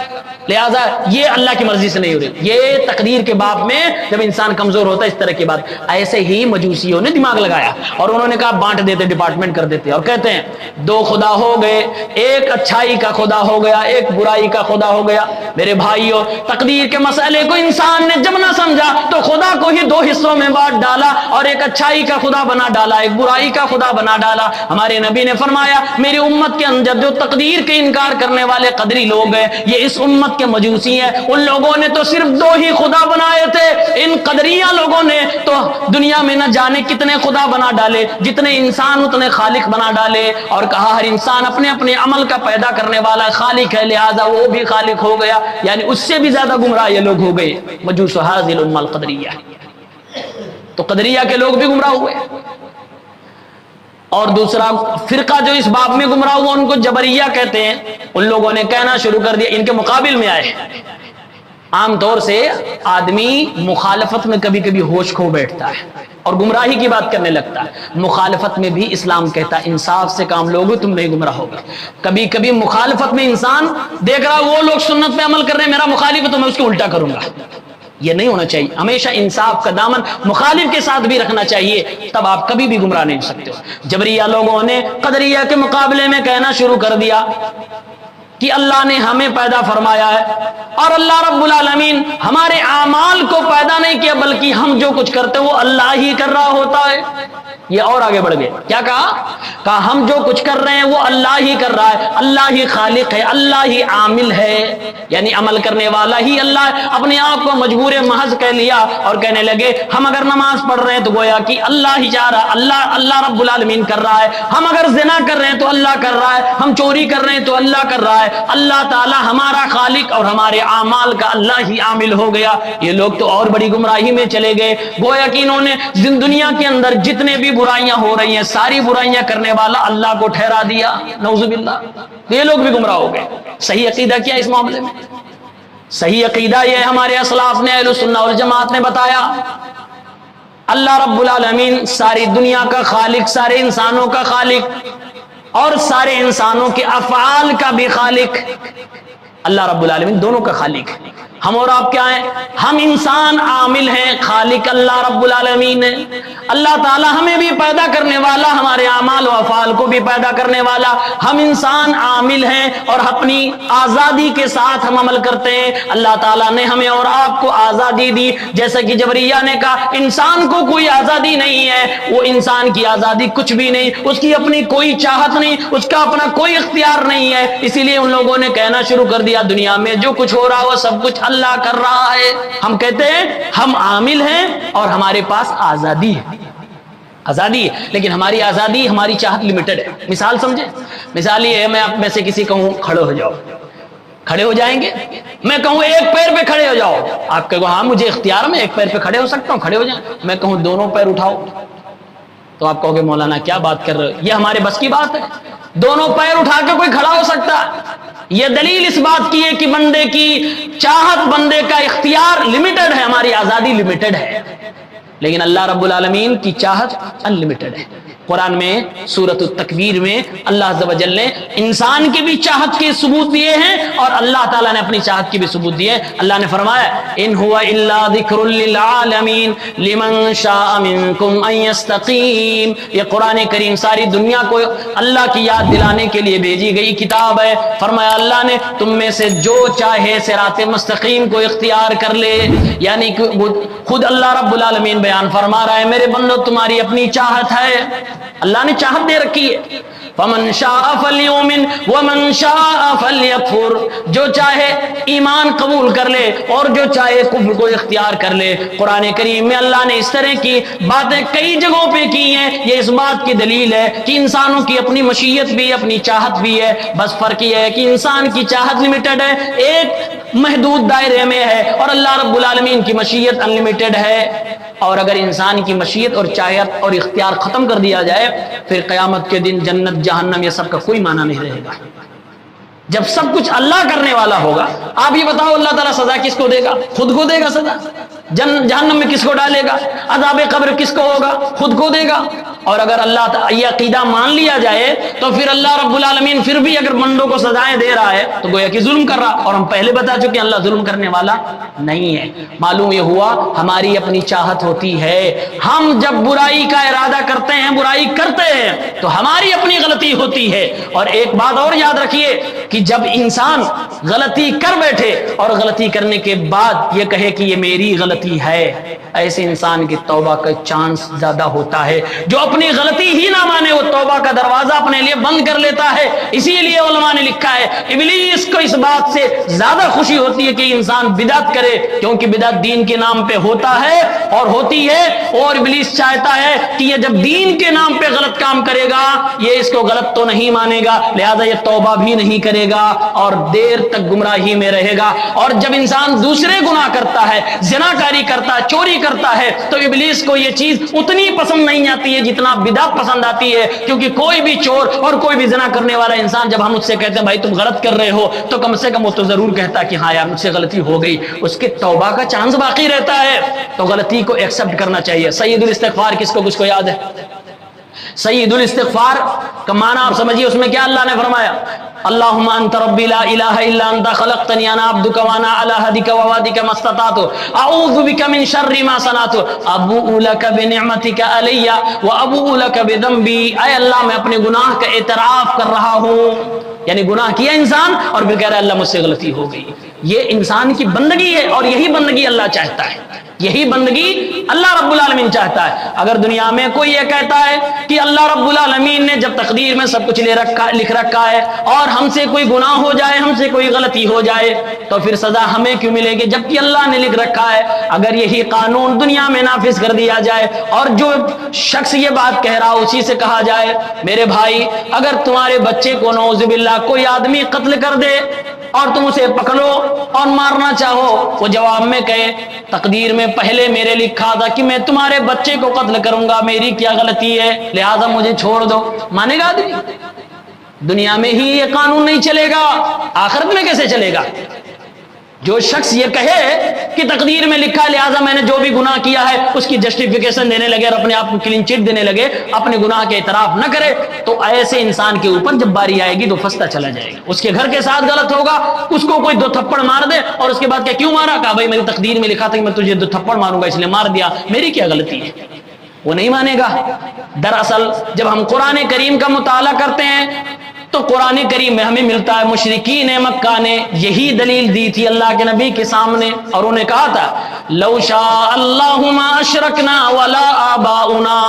لہذا یہ اللہ کی مرضی سے نہیں ہو رہی. یہ تقدیر کے باب میں جب انسان کمزور ہوتا ہے اس طرح کی بات. ایسے ہی مجوسیوں نے دماغ لگایا اور انہوں نے کہا بانٹ دیتے، ڈپارٹمنٹ کر دیتے اور کہتے ہیں دو خدا ہو گئے، ایک اچھائی کا خدا ہو گیا، ایک برائی کا خدا ہو گیا. میرے بھائیو تقدیر کے مسئلے کو انسان نے جب نہ سمجھا تو خدا کو ہی دو حصوں میں بانٹ ڈالا اور ایک اچھائی کا خدا بنا ڈالا، ایک برائی کا خدا بنا ڈالا. ہمارے نبی نے فرمایا میری امت کے اندر جو تقدیر کے انکار کرنے والے قدری لوگ ہیں یہ اس امت کے مجوسی ہیں. ان لوگوں نے تو صرف دو ہی خدا بنائے تھے، ان قدریہ لوگوں نے تو دنیا میں نہ جانے کتنے خدا بنا ڈالے، جتنے انسان اتنے خالق بنا ڈالے، اور کہا ہر انسان اپنے اپنے عمل کا پیدا کرنے والا خالق ہے لہذا وہ بھی خالق ہو گیا. یعنی اس سے بھی زیادہ گمراہ یہ لوگ ہو گئے مجوس هذه الامه القدریہ. تو قدریہ کے لوگ بھی گمراہ ہوئے. اور دوسرا فرقہ جو اس باب میں گمراہ ہوا ان کو جبریہ کہتے ہیں. ان لوگوں نے کہنا شروع کر دیا، ان کے مقابل میں آئے. عام طور سے آدمی مخالفت میں کبھی کبھی ہوش کھو بیٹھتا ہے اور گمراہی کی بات کرنے لگتا ہے. مخالفت میں بھی اسلام کہتا ہے انصاف سے کام لوگو تم نہیں گمراہ ہوگے. کبھی کبھی مخالفت میں انسان دیکھ رہا وہ لوگ سنت پہ عمل کر رہے ہیں، میرا مخالف ہے تو میں اس کو الٹا کروں گا. یہ نہیں ہونا چاہیے. ہمیشہ انصاف کا دامن مخالف کے ساتھ بھی رکھنا چاہیے، تب آپ کبھی بھی گمراہ نہیں ہو سکتے ہو. جبریہ لوگوں نے قدریہ کے مقابلے میں کہنا شروع کر دیا کہ اللہ نے ہمیں پیدا فرمایا ہے اور اللہ رب العالمین ہمارے اعمال کو پیدا نہیں کیا بلکہ ہم جو کچھ کرتے ہیں وہ اللہ ہی کر رہا ہوتا ہے. یہ اور آگے بڑھ گئے. کیا کہا ہم جو کچھ کر رہے ہیں وہ اللہ ہی کر رہا ہے، اللہ ہی خالق ہے، اللہ ہی عامل ہے، یعنی عمل کرنے والا ہی اللہ ہے. اپنے آپ کو مجبور محض کہہ لیا اور کہنے لگے ہم اگر نماز پڑھ رہے ہیں تو گویا کہ اللہ ہی چاہ رہا، اللہ رب العالمین کر رہا ہے. ہم اگر زنا کر رہے ہیں تو اللہ کر رہا ہے، ہم چوری کر رہے ہیں تو اللہ کر رہا ہے. اللہ تعالی ہمارا خالق اور ہمارے اعمال کا اللہ ہی عامل ہو گیا. یہ لوگ تو اور بڑی گمراہی میں چلے گئے. گویا کہ انہوں نے دنیا کے اندر جتنے بھی برائیاں ہو رہی ہیں ساری برائیاں کرنے والا اللہ کو ٹھہرا دیا. نعوذ باللہ. یہ لوگ بھی گمراہ ہو گئے. صحیح عقیدہ کیا اس معاملے میں؟ صحیح عقیدہ یہ ہمارے اسلاف نے اہل سنت والجماعت نے بتایا اللہ رب العالمین ساری دنیا کا خالق، سارے انسانوں کا خالق اور سارے انسانوں کے افعال کا بھی خالق۔ اللہ رب العالمین دونوں کا خالق ہے۔ ہم اور آپ کیا ہیں؟ ہم انسان عامل ہیں، خالق اللہ رب العالمین ہے۔ اللہ تعالی ہمیں بھی پیدا کرنے والا، ہمارے اعمال و افعال کو بھی پیدا کرنے والا۔ ہم انسان عامل ہیں اور اپنی آزادی کے ساتھ ہم عمل کرتے ہیں۔ اللہ تعالیٰ نے ہمیں اور آپ کو آزادی دی، جیسا کہ جبریہ نے کہا انسان کو کوئی آزادی نہیں ہے، وہ انسان کی آزادی کچھ بھی نہیں، اس کی اپنی کوئی چاہت نہیں، اس کا اپنا کوئی اختیار نہیں ہے۔ اسی لیے ان لوگوں نے کہنا شروع کر دیا دنیا میں جو کچھ ہو رہا وہ سب کچھ اللہ کر رہا ہے۔ ہم کہتے ہیں ہم عامل ہیں اور ہمارے پاس آزادی ہے، آزادی ہے، لیکن ہماری آزادی، ہماری چاہت لمیٹڈ ہے۔ مثال سمجھے؟ مثال یہ ہے، میں آپ میں سے کسی کہوں کھڑے ہو جاؤ، کھڑے ہو جائیں گے؟ میں کہوں ایک پیر پہ کھڑے ہو جاؤ، آپ کہو ہاں مجھے اختیار، میں ایک پیر پہ کھڑے ہو سکتا ہوں، کھڑے ہو جائیں۔ میں کہوں دونوں پیر اٹھاؤ، تو آپ کہو گے مولانا کیا بات کر رہے ہو، یہ ہمارے بس کی بات ہے؟ دونوں پیر اٹھا کے کوئی کھڑا ہو سکتا ہے؟ یہ دلیل اس بات کی ہے کہ بندے کی چاہت، بندے کا اختیار لمیٹڈ ہے، ہماری آزادی لمیٹڈ ہے، لیکن اللہ رب العالمین کی چاہت انلمیٹڈ ہے۔ قرآن میں سورۃ التکویر میں اللہ عز و جل نے انسان کی بھی چاہت کے ثبوت دیے ہیں اور اللہ تعالیٰ نے اپنی چاہت کی بھی ثبوت دیے۔ اللہ نے فرمایا ان هو الا ذکر للعالمین لمن شاء منکم ان یستقیم۔ یہ قرآن کریم ساری دنیا کو اللہ کی یاد دلانے کے لیے بھیجی گئی کتاب ہے۔ فرمایا اللہ نے تم میں سے جو چاہے صراط مستقیم کو اختیار کر لے، یعنی کہ خود اللہ رب العالمین بیان فرما رہا ہے میرے بندو تمہاری اپنی چاہت ہے، اللہ نے چاہت دے رکھی ہے۔ فمن شاء فلیؤمن ومن شاء فلیکفر، جو چاہے ایمان قبول کر لے اور جو چاہے کفر کو اختیار کر لے۔ قرآن کریم میں اللہ نے اس طرح کی باتیں کئی جگہوں پہ کی ہیں، یہ اس بات کی دلیل ہے کہ انسانوں کی اپنی مشیت بھی، اپنی چاہت بھی ہے، بس فرق یہ ہے کہ انسان کی چاہت لمیٹڈ ہے، ایک محدود دائرے میں ہے، اور اللہ رب العالمین کی مشیت انلمیٹڈ ہے۔ اور اگر انسان کی مشیت اور چاہت اور اختیار ختم کر دیا جائے پھر قیامت کے دن جنت جہنم یہ سب کا کوئی معنی نہیں رہے گا۔ جب سب کچھ اللہ کرنے والا ہوگا، آپ یہ بتاؤ اللہ تعالیٰ سزا کس کو دے گا؟ خود کو دے گا سزا۔ جہنم میں کس کو ڈالے گا؟ عذاب قبر کس کو ہوگا؟ خود کو دے گا۔ اور اگر اللہ یہ عقیدہ مان لیا جائے تو پھر اللہ رب العالمین پھر بھی اگر بندوں کو سزائیں دے رہا ہے تو گویا کہ ظلم کر رہا، اور ہم پہلے بتا چکے اللہ ظلم کرنے والا نہیں ہے۔ معلوم یہ ہوا ہماری اپنی چاہت ہوتی ہے، ہم جب برائی کا ارادہ کرتے ہیں، برائی کرتے ہیں تو ہماری اپنی غلطی ہوتی ہے۔ اور ایک بات اور یاد رکھیے کہ جب انسان غلطی کر بیٹھے اور غلطی کرنے کے بعد یہ کہے کہ یہ میری غلطی ہے، ایسے انسان کی توبہ کا چانس زیادہ ہوتا ہے۔ جو اپنی غلطی ہی نہ مانے وہ توبہ کا دروازہ اپنے لیے بند کر لیتا ہے۔ اسی لیے علماء نے لکھا ہے ابلیس کو اس بات سے زیادہ خوشی ہوتی ہے کہ انسان بدعت کرے، کیونکہ بدعت دین کے نام پہ ہوتا ہے اور ہوتی ہے، اور ابلیس چاہتا ہے کہ یہ جب دین کے نام پہ غلط کام کرے گا یہ اس کو غلط تو نہیں مانے گا، لہذا یہ توبہ بھی نہیں کرے گا اور دیر تک گمراہی میں رہے گا۔ اور جب انسان دوسرے گناہ کرتا ہے، زناکاری کرتا ہے، چوری کرتا ہے، تو ابلیس کو یہ چیز اتنی پسند نہیں آتی ہے جتنا بدعت پسند آتی ہے، کیونکہ کوئی بھی چور اور کوئی بھی زنا کرنے والا انسان جب ہم اس سے کہتے ہیں بھائی تم غلط کر رہے ہو تو کم سے کم وہ تو ضرور کہتا کہ ہاں یار مجھ سے غلطی ہو گئی، اس کے توبہ کا چانس باقی رہتا ہے، تو غلطی کو ایکسپٹ کرنا چاہیے۔ سید الاستغفار کس کو یاد ہے؟ سید الاستغفار کا معنی آپ سمجھیے، اس میں کیا اللہ نے فرمایا؟ اللہم انت ربی لا الہ الا انت خلقتنی انا عبدک وانا علی عہدک ووعدک ما استطعت اعوذ بک من شر ما صنعت ابوء لک بنعمتک علی وابوء لک بذنبی۔ اے اللہ میں اپنے گناہ کا اعتراف کر رہا ہوں، یعنی گناہ کیا انسان اور پھر کہہ رہا ہے اللہ مجھ سے غلطی ہو گئی۔ یہ انسان کی بندگی ہے اور یہی بندگی اللہ چاہتا ہے، یہی بندگی اللہ رب العالمین چاہتا ہے۔ اگر دنیا میں کوئی یہ کہتا ہے کہ اللہ رب العالمین نے جب تقدیر میں سب کچھ لکھ رکھا ہے اور ہم سے کوئی گناہ ہو جائے، ہم سے کوئی غلطی ہو جائے تو پھر سزا ہمیں کیوں ملے گی جبکہ اللہ نے لکھ رکھا ہے؟ اگر یہی قانون دنیا میں نافذ کر دیا جائے اور جو شخص یہ بات کہہ رہا اسی سے کہا جائے میرے بھائی اگر تمہارے بچے کو نعوذ باللہ کوئی آدمی قتل کر دے اور تم اسے پکڑو اور مارنا چاہو، وہ جواب میں کہے تقدیر میں پہلے میرے لکھا تھا کہ میں تمہارے بچے کو قتل کروں گا، میری کیا غلطی ہے لہذا مجھے چھوڑ دو، مانے گا آدمی؟ دنیا میں ہی یہ قانون نہیں چلے گا، آخرت میں کیسے چلے گا؟ جو شخص یہ کہے کہ تقدیر میں لکھا لہٰذا میں نے جو بھی گناہ کیا ہے اس کی جسٹیفیکیشن دینے لگے اور اپنے آپ کو کلین چٹ دینے لگے، اپنے گناہ کے اعتراف نہ کرے، تو ایسے انسان کے اوپر جب باری آئے گی تو پھنستا چلا جائے گا۔ اس کے گھر کے ساتھ غلط ہوگا، اس کو کوئی 2 تھپڑ مار دے اور اس کے بعد کہ کیوں مارا، کہا بھائی میری تقدیر میں لکھا تھا کہ میں تجھے 2 تھپڑ ماروں گا اس لیے مار دیا، میری کیا غلطی ہے، وہ نہیں مانے گا۔ دراصل جب ہم قرآن کریم کا مطالعہ کرتے ہیں تو قرآن کریم میں ہمیں ملتا ہے مشرکین مکہ نے یہی دلیل دی تھی اللہ کے نبی کے سامنے، اور انہوں نے کہا تھا لو شاء اللہ ما اشرکنا ولا آباؤنا،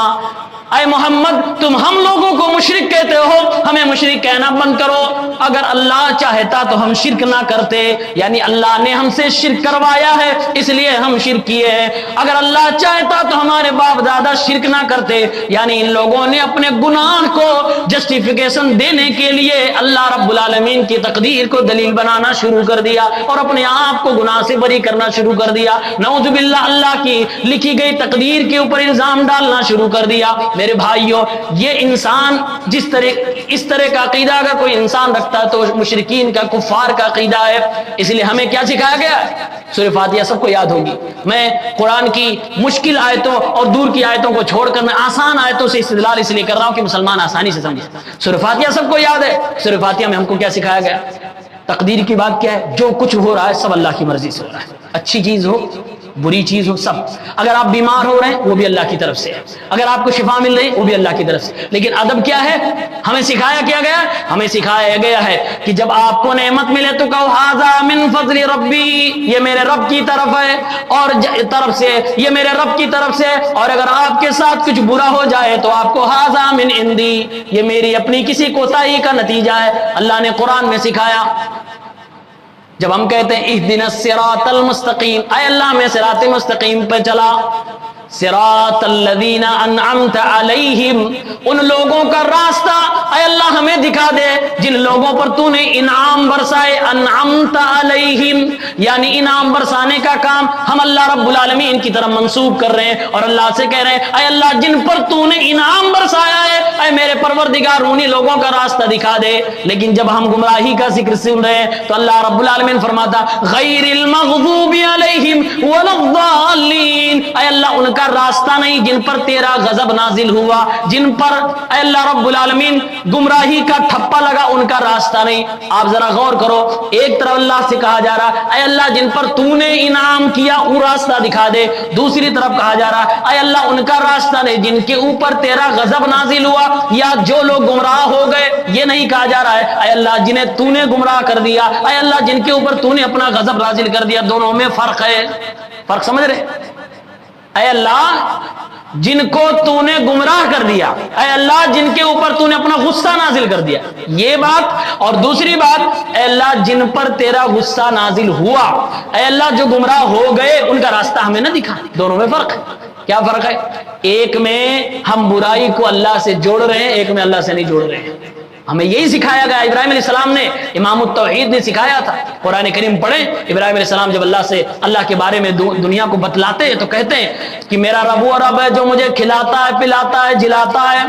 اے محمد تم ہم لوگوں کو مشرک کہتے ہو، ہمیں مشرک کہنا بند کرو، اگر اللہ چاہتا تو ہم شرک نہ کرتے، یعنی اللہ نے ہم سے شرک کروایا ہے اس لیے ہم شرک کیے ہیں، اگر اللہ چاہتا تو ہمارے باپ دادا شرک نہ کرتے، یعنی ان لوگوں نے اپنے گناہ کو جسٹیفیکیشن دینے کے لیے اللہ رب العالمین کی تقدیر کو دلیل بنانا شروع کر دیا اور اپنے آپ کو گناہ سے بری کرنا شروع کر دیا، نعوذ باللہ اللہ کی لکھی گئی تقدیر کے اوپر الزام ڈالنا شروع کر دیا۔ میرے بھائیوں، یہ انسان اس طرح کا عقیدہ اگر کوئی انسان رکھتا ہے تو مشرکین کا، کفار کا عقیدہ ہے۔ اس لیے ہمیں کیا سکھایا گیا ہے؟ سورہ فاتحہ سب کو یاد ہوگی، میں قرآن کی مشکل آیتوں اور دور کی آیتوں کو چھوڑ کر میں آسان آیتوں سے استدلال اس لیے کر رہا ہوں کہ مسلمان آسانی سے سمجھے۔ سورہ فاتحہ سب کو یاد ہے، سورہ فاتحہ میں ہم کو کیا سکھایا گیا؟ تقدیر کی بات کیا ہے؟ جو کچھ ہو رہا ہے سب اللہ کی مرضی سے ہو رہا ہے، اچھی چیز ہو بری چیز ہو سب، اگر آپ بیمار ہو رہے ہیں وہ بھی اللہ کی طرف سے ہے، اگر آپ کو شفا مل رہی ہے وہ بھی اللہ کی طرف سے۔ لیکن ادب کیا ہے؟ ہمیں سکھایا کیا گیا؟ ہمیں سکھایا گیا ہے کہ جب آپ کو نعمت ملے تو کہو ھذا من فضل ربی، یہ میرے رب کی طرف ہے اور طرف سے، یہ میرے رب کی طرف سے، اور اگر آپ کے ساتھ کچھ برا ہو جائے تو آپ کو ھذا من عندی، یہ میری اپنی کسی کوتاہی کا نتیجہ ہے۔ اللہ نے قرآن میں سکھایا، جب ہم کہتے ہیں اہدنا الصراط المستقیم، اے اللہ میں صراط مستقیم پہ چلا، صراط الذین انعمت علیہم، ان لوگوں کا راستہ اے اللہ ہمیں دکھا دے جن لوگوں پر تو نے انعام برسائے، انعمت علیہم یعنی انعام برسانے کا کام ہم اللہ رب العالمین کی طرف منسوب کر رہے ہیں اور اللہ سے کہہ رہے ہیں اے اللہ جن پر تو نے انعام برسایا ہے اے میرے پروردگار انہی لوگوں کا راستہ دکھا دے۔ لیکن جب ہم گمراہی کا ذکر سن رہے ہیں تو اللہ رب العالمین فرماتا غیر المغضوب علیہم ولا الضالین، اے اللہ ان کا راستہ نہیں جن پر تیرا غضب نازل ہوا، جن پر اے اللہ رب العالمین گمراہی کا ٹھپا لگا، ان کا راستہ نہیں۔ آپ ذرا غور کرو، ایک طرف اللہ سے کہا جا رہا اے اللہ جن پر تو نے انعام کیا وہ راستہ دکھا دے، دوسری طرف کہا جا رہا اے اللہ ان کا راستہ نہیں جن کے اوپر تیرا غضب نازل ہوا یا جو لوگ گمراہ ہو گئے۔ یہ نہیں کہا جا رہا ہے اے اللہ جنہیں تو نے گمراہ کر دیا، اے اللہ جن کے اوپر تو نے اپنا غضب نازل کر دیا۔ دونوں میں فرق ہے، فرق سمجھ رہے؟ اے اللہ جن کو تو نے گمراہ کر دیا، اے اللہ جن کے اوپر تو نے اپنا غصہ نازل کر دیا، یہ بات، اور دوسری بات اے اللہ جن پر تیرا غصہ نازل ہوا، اے اللہ جو گمراہ ہو گئے ان کا راستہ ہمیں نہ دکھا۔ دونوں میں فرق ہے۔ کیا فرق ہے؟ ایک میں ہم برائی کو اللہ سے جوڑ رہے ہیں، ایک میں اللہ سے نہیں جوڑ رہے ہیں۔ ہمیں یہی سکھایا گیا، ابراہیم علیہ السلام نے، امام التوحید نے سکھایا تھا۔ قرآن کریم پڑھیں، ابراہیم علیہ السلام جب اللہ کے بارے میں دنیا کو بتلاتے ہیں تو کہتے ہیں کہ میرا رب وہ رب ہے جو مجھے کھلاتا ہے، پلاتا ہے، جلاتا ہے،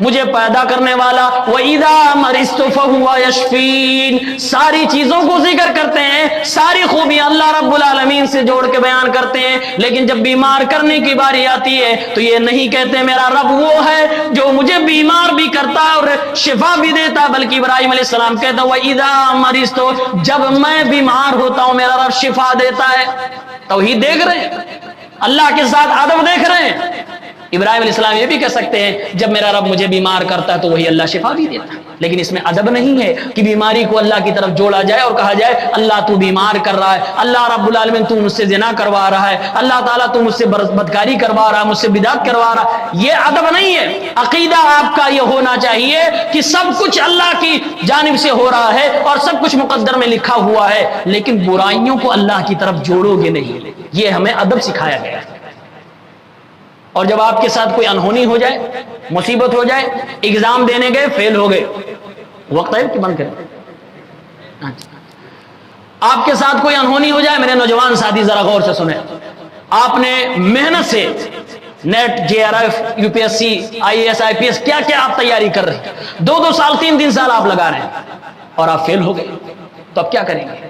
مجھے پیدا کرنے والا، وَإِذَا مَرِضْتُ فَهُوَ يَشْفِينِ، ساری چیزوں کو ذکر کرتے ہیں، ساری خوبیاں اللہ رب العالمین سے جوڑ کے بیان کرتے ہیں، لیکن جب بیمار کرنے کی باری آتی ہے تو یہ نہیں کہتے میرا رب وہ ہے جو مجھے بیمار بھی کرتا ہے اور شفا بھی دیتا، بلکہ ابراہیم علیہ السلام کہتا ہے وَإِذَا مَرِضْتُ، جب میں بیمار ہوتا ہوں میرا رب شفا دیتا ہے۔ توحید دیکھ رہے ہیں، اللہ کے ساتھ ادب دیکھ رہے ہیں۔ ابراہیم علیہ السلام یہ بھی کہہ سکتے ہیں جب میرا رب مجھے بیمار کرتا ہے تو وہی اللہ شفا بھی دیتا ہے، لیکن اس میں ادب نہیں ہے کہ بیماری کو اللہ کی طرف جوڑا جائے اور کہا جائے اللہ تو بیمار کر رہا ہے، اللہ رب العالمین تو مجھ سے زنا کروا رہا ہے، اللہ تعالیٰ تو مجھ سے بدکاری کروا رہا ہے، مجھ سے بدعت کروا رہا ہے۔ یہ ادب نہیں ہے۔ عقیدہ آپ کا یہ ہونا چاہیے کہ سب کچھ اللہ کی جانب سے ہو رہا ہے اور سب کچھ مقدر میں لکھا ہوا ہے، لیکن برائیوں کو اللہ کی طرف جوڑو گے نہیں۔ یہ ہمیں ادب سکھایا گیا ہے۔ اور جب آپ کے ساتھ کوئی انہونی ہو جائے، مصیبت ہو جائے، ایگزام دینے گئے فیل ہو گئے، وقت ہے کہ بند کریں، آپ کے ساتھ کوئی انہونی ہو جائے، میرے نوجوان ساتھی ذرا غور سے سنیں، آپ نے محنت سے NET, J R F, U P S C, I A S, I P S, کیا کیا آپ تیاری کر رہے ہیں، 2 سال 3 سال آپ لگا رہے ہیں اور آپ فیل ہو گئے، تو اب کیا کریں گے؟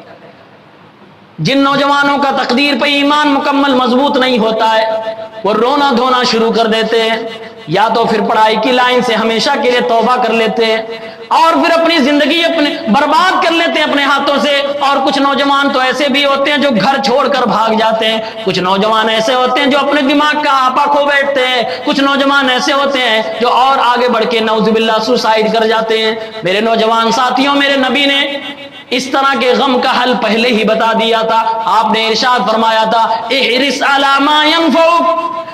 جن نوجوانوں کا تقدیر پہ ایمان مکمل مضبوط نہیں ہوتا ہے وہ رونا دھونا شروع کر دیتے ہیں، یا تو پھر پڑھائی کی لائن سے ہمیشہ کے لیے توبہ کر لیتے ہیں اور پھر اپنی زندگی اپنے برباد کر لیتے ہیں اپنے ہاتھوں سے۔ اور کچھ نوجوان تو ایسے بھی ہوتے ہیں جو گھر چھوڑ کر بھاگ جاتے ہیں، کچھ نوجوان ایسے ہوتے ہیں جو اپنے دماغ کا آپا کھو بیٹھتے ہیں، کچھ نوجوان ایسے ہوتے ہیں جو اور آگے بڑھ کے نعوذ باللہ سوسائڈ کر جاتے ہیں۔ میرے نوجوان ساتھیوں، میرے نبی نے اس طرح کے غم کا حل پہلے ہی بتا دیا تھا۔ آپ نے ارشاد فرمایا تھا احرص علی ما ينفعک۔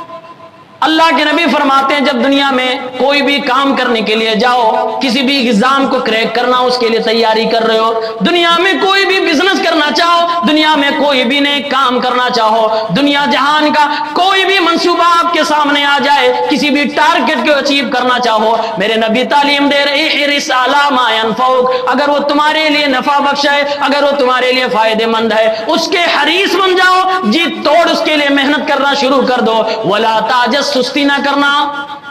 اللہ کے نبی فرماتے ہیں جب دنیا میں کوئی بھی کام کرنے کے لیے جاؤ، کسی بھی ایگزام کو کریک کرنا اس کے لیے تیاری کر رہے ہو، دنیا میں کوئی بھی بزنس کرنا چاہو، دنیا میں کوئی بھی نیک کام کرنا چاہو، دنیا جہان کا کوئی بھی منصوبہ آپ کے سامنے آ جائے، کسی بھی ٹارگٹ کو اچیو کرنا چاہو، میرے نبی تعلیم دے رہے احرص علی ما ينفعک، اگر وہ تمہارے لیے نفع بخش ہے، اگر وہ تمہارے لیے فائدہ مند ہے، اس کے حریص بن جاؤ، جی توڑ اس کے لیے محنت کرنا شروع کر دو، ولا تعجز، سستی نہ کرنا۔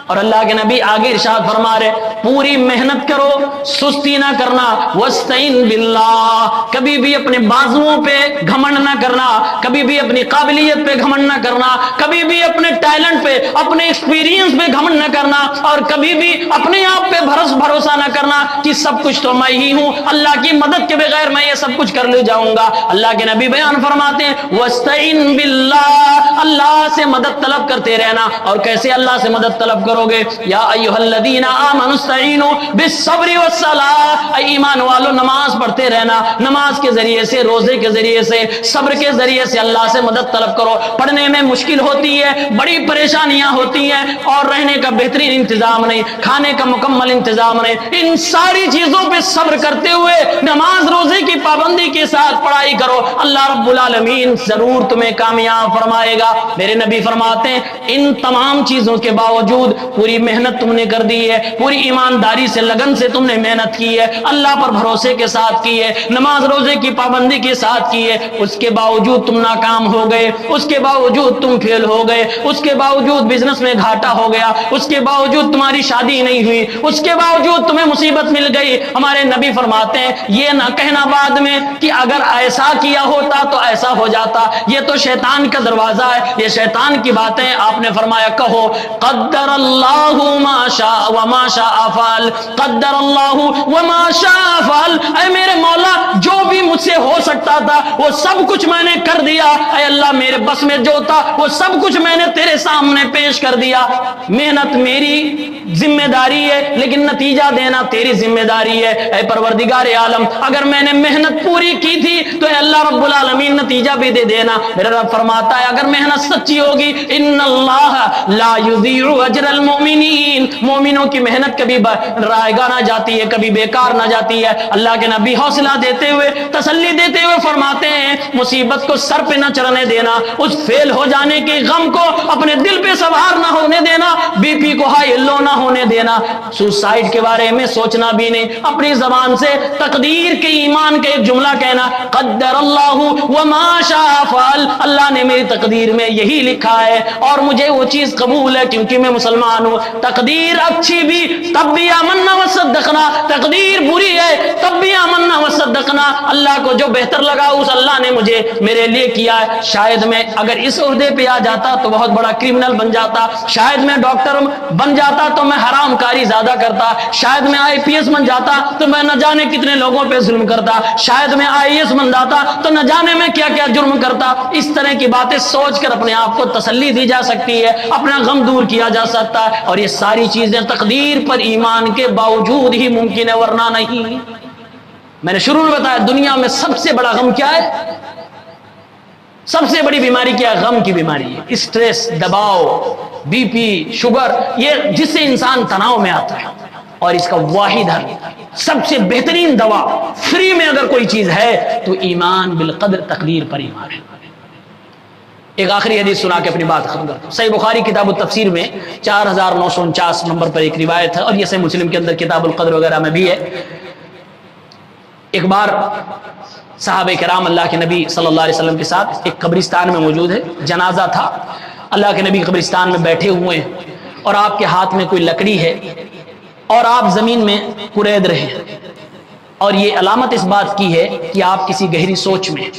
اور اللہ کے نبی آگے ارشاد فرما رہے پوری محنت کرو، سستی نہ کرنا، واستعن باللہ، کبھی بھی اپنے بازوؤں پہ گھمنڈ نہ کرنا، کبھی بھی اپنی قابلیت پہ گھمنڈ نہ کرنا، کبھی بھی اپنے ٹیلنٹ پہ، اپنے ایکسپیرینس پہ گھمنڈ نہ کرنا، اور کبھی بھی اپنے آپ پہ بھروسہ نہ کرنا کہ سب کچھ تو میں ہی ہوں، اللہ کی مدد کے بغیر میں یہ سب کچھ کر لے جاؤں گا۔ اللہ کے نبی بیان فرماتے ہیں واستعن باللہ، اللہ سے مدد طلب کرتے رہنا۔ اور کیسے اللہ سے مدد طلب کرو گے؟ یا ایھا الذین آمنوا استعینوا بالصبر والصلاۃ، اے ایمان والو نماز پڑھتے رہنا، نماز کے ذریعے سے، روزے کے ذریعے سے، صبر کے ذریعے سے اللہ سے مدد طلب کرو۔ پڑھنے میں مشکل ہوتی ہے، بڑی پریشانیاں ہوتی ہیں، اور رہنے کا بہترین انتظام نہیں، کھانے کا مکمل انتظام نہیں، ان ساری چیزوں پہ صبر کرتے ہوئے نماز روزے کی پابندی کے ساتھ پڑھائی کرو، اللہ رب العالمین ضرور تمہیں کامیاب فرمائے گا۔ میرے نبی فرماتے ہیں ان تمام چیزوں کے باوجود پوری محنت تم نے کر دی ہے، پوری ایمانداری سے، لگن سے تم نے محنت کی ہے، اللہ پر بھروسے کے ساتھ کی ہے، نماز روزے کی پابندی کے ساتھ کی ہے، اس کے باوجود تم ناکام ہو گئے، اس کے باوجود تم فیل ہو گئے، اس کے باوجود بزنس میں گھاٹا ہو گیا، اس کے باوجود تمہاری شادی نہیں ہوئی، اس کے باوجود تمہیں مصیبت مل گئی، ہمارے نبی فرماتے ہیں یہ نہ کہنا بعد میں کہ اگر ایسا کیا ہوتا تو ایسا ہو جاتا، یہ تو شیطان کا دروازہ ہے، یہ شیطان کی باتیں۔ آپ نے فرمایا کہو قدر اللہ ما شاء وما شاء فعل، قدر اللہ وما شاء فعل، اے میرے مولا جو بھی مجھ سے ہو سکتا تھا وہ سب کچھ میں نے کر دیا، اے اللہ میرے بس میں جو تھا وہ سب کچھ میں نے تیرے سامنے پیش کر دیا، محنت میری ذمہ داری ہے لیکن نتیجہ دینا تیری ذمہ داری ہے، اے پروردگار عالم اگر میں نے محنت پوری کی تھی تو اے اللہ رب العالمین نتیجہ بھی دے دینا۔ میرا رب فرماتا ہے اگر محنت سچی ہوگی ان اللہ لا یضیع اجر المؤمنین، مومنوں کی محنت کبھی رائے گاہ نہ جاتی ہے، کبھی بیکار نہ جاتی ہے۔ اللہ کے نبی حوصلہ دیتے ہوئے، تسلی دیتے ہوئے فرماتے ہیں مصیبت کو سر پہ نہ چڑھنے دینا، اس فیل ہو جانے کے غم کو اپنے دل پہ سوار نہ ہونے دینا، بی پی کو ہائی لو نہ ہونے دینا، سوسائڈ کے بارے میں سوچنا بھی نہیں، اپنی زبان سے تقدیر کے ایمان کا ایک جملہ کہنا قدر اللہ وما شاء فعل، اللہ نے میری تقدیر میں یہی لکھا ہے اور مجھے وہ چیز قبول ہے کیونکہ میں مسلمان ہوں، تقدیر اچھی بھی تب بھی آمنا وصدقنا، تقدیر بری ہے تب بھی آمنا وصدقنا، اللہ کو جو بہتر لگا اس اللہ نے مجھے میرے لیے کیا ہے۔ شاید میں اگر اس عہدے پہ آ جاتا تو بہت بڑا کرمنل بن جاتا، شاید میں ڈاکٹر بن جاتا تو میں حرام کاری زیادہ کرتا، شاید میں IPS بن جاتا تو میں نہ جانے کتنے لوگوں پہ ظلم کرتا، شاید میں IAS بن جاتا تو نہ جانے میں کیا کیا جرم کرتا۔ اس طرح کی باتیں سوچ کر اپنے آپ کو تسلی دی جا سکتی ہے، اپنا غم دور کیا جا سکتا ہے، اور یہ ساری چیزیں تقدیر پر ایمان کے باوجود ہی ممکن ہے ورنہ نہیں۔ میں نے شروع میں بتایا دنیا میں سب سے بڑا غم کیا ہے، سب سے بڑی بیماری کیا ہے؟ غم کی بیماری ہے، اسٹریس، دباؤ، بی پی، شوگر، یہ جس سے انسان تناؤ میں آتا ہے، اور اس کا واحد حل، سب سے بہترین دوا فری میں اگر کوئی چیز ہے تو ایمان بالقدر، تقدیر پر ایمان ہے۔ ایک آخری حدیث سنا کے اپنی بات ختم کرتا ہوں۔ صحیح بخاری کتاب التفسیر میں 4949 نمبر پر ایک روایت ہے، اور یہ صحیح مسلم کے اندر کتاب القدر وغیرہ میں بھی ہے۔ ایک بار صحابہ کرام اللہ کے نبی صلی اللہ علیہ وسلم کے ساتھ ایک قبرستان میں موجود ہے، جنازہ تھا، اللہ کے نبی قبرستان میں بیٹھے ہوئے ہیں اور آپ کے ہاتھ میں کوئی لکڑی ہے اور آپ زمین میں کورید رہے ہیں، اور یہ علامت اس بات کی ہے کہ آپ کسی گہری سوچ میں،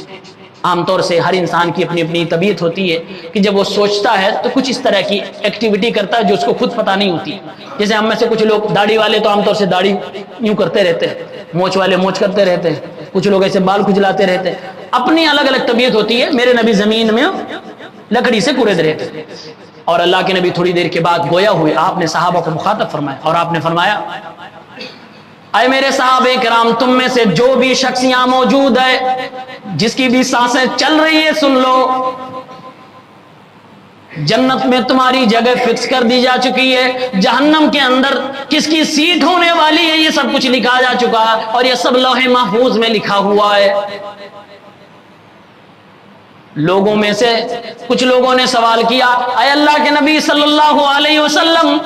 عام طور سے ہر انسان کی اپنی اپنی طبیعت ہوتی ہے کہ جب وہ سوچتا ہے تو کچھ اس طرح کی ایکٹیویٹی کرتا ہے جو اس کو خود پتہ نہیں ہوتی. جیسے ہم میں سے کچھ لوگ داڑھی والے تو عام طور سے داڑھی یوں کرتے رہتے ہیں, مونچھ والے مونچھ کرتے رہتے ہیں, کچھ لوگ ایسے بال کھجلاتے رہتے ہیں, اپنی الگ الگ طبیعت ہوتی ہے. میرے نبی زمین میں لکڑی سے کورد رہتے تھے, اور اللہ کے نبی تھوڑی دیر کے بعد گویا ہوئے. آپ نے صحابہ کو مخاطب فرمایا اور آپ نے فرمایا, اے میرے صحابہ کرام, تم میں سے جو بھی شخص یہاں موجود ہے, جس کی بھی سانسیں چل رہی ہے, سن لو, جنت میں تمہاری جگہ فکس کر دی جا چکی ہے. جہنم کے اندر کس کی سیٹ ہونے والی ہے یہ سب کچھ لکھا جا چکا ہے, اور یہ سب لوح محفوظ میں لکھا ہوا ہے. لوگوں میں سے کچھ لوگوں نے سوال کیا, اے اللہ کے نبی صلی اللہ علیہ وسلم,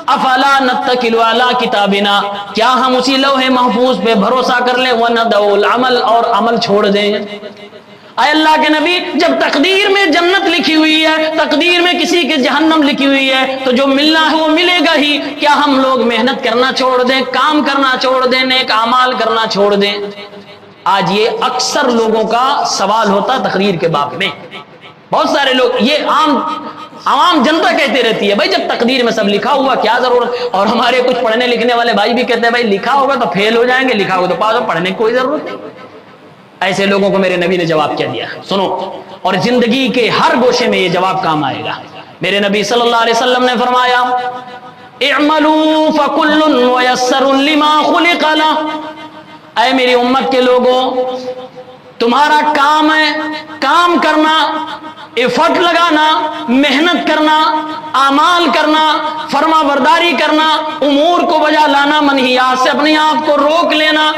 افلا نتکل علی کتابنا, کیا ہم اسی لوح محفوظ پہ بھروسہ کر لیں, وندع العمل, اور عمل چھوڑ دیں. اے اللہ کے نبی, جب تقدیر میں جنت لکھی ہوئی ہے, تقدیر میں کسی کے جہنم لکھی ہوئی ہے, تو جو ملنا ہے وہ ملے گا ہی. کیا ہم لوگ محنت کرنا چھوڑ دیں, کام کرنا چھوڑ دیں, نیک اعمال کرنا چھوڑ دیں؟ آج یہ اکثر لوگوں کا سوال ہوتا تقریر کے باب میں. بہت سارے لوگ, یہ عوام جنتا کہتے رہتی ہے, بھائی جب تقدیر میں سب لکھا ہوا کیا ضرورت. اور ہمارے کچھ پڑھنے لکھنے والے بھائی بھی کہتے ہیں, بھائی لکھا ہوگا تو فیل ہو جائیں گے, لکھا ہوگا تو پاس ہو, پڑھنے کی کوئی ضرورت نہیں. ایسے لوگوں کو میرے نبی نے جواب کیا دیا, سنو, اور زندگی کے ہر گوشے میں یہ جواب کام آئے گا. میرے نبی صلی اللہ علیہ وسلم نے فرمایا, اعملوا فکل میسر لما خلق لہ. اے میری امت کے لوگوں, تمہارا کام ہے کام کرنا, ایفرٹ لگانا, محنت کرنا, اعمال کرنا, فرما برداری کرنا, امور کو بجا لانا, منہیات سے اپنے آپ کو روک لینا.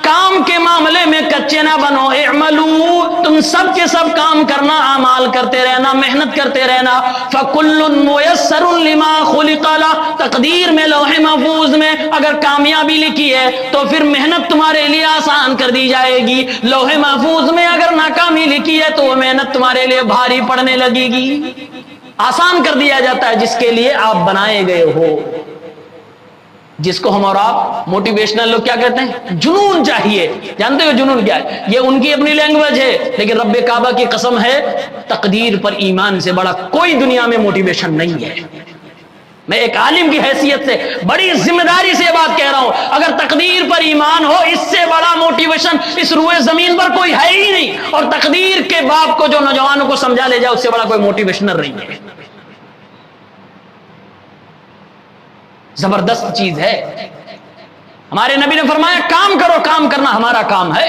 کام کے معاملے میں کچے نہ بنو. اعملوا, تم سب کے سب کام کرنا, اعمال کرتے رہنا, محنت کرتے رہنا. فکل میسر لما خلق لہ, تقدیر میں لوح محفوظ میں اگر کامیابی لکھی ہے تو پھر محنت تمہارے لیے آسان کر دی جائے گی. لوح محفوظ میں اگر ناکامی لکھی ہے تو وہ محنت تمہارے لیے بھاری پڑنے لگے گی. آسان کر دیا جاتا ہے جس کے لیے آپ بنائے گئے ہو. جس کو ہم اور آپ موٹیویشنل لوگ کیا کہتے ہیں, جنون چاہیے. جانتے ہو جنون کیا ہے؟ یہ ان کی اپنی لینگویج ہے, لیکن رب کعبہ کی قسم ہے, تقدیر پر ایمان سے بڑا کوئی دنیا میں موٹیویشن نہیں ہے. میں ایک عالم کی حیثیت سے بڑی ذمہ داری سے بات کہہ رہا ہوں, اگر تقدیر پر ایمان ہو, اس سے بڑا موٹیویشن اس روئے زمین پر کوئی ہے ہی نہیں. اور تقدیر کے باب کو جو نوجوانوں کو سمجھا لے جائے, اس سے بڑا کوئی موٹیویشنل نہیں ہے. زبردست چیز ہے. ہمارے نبی نے فرمایا, کام کرو, کام کرنا ہمارا کام ہے.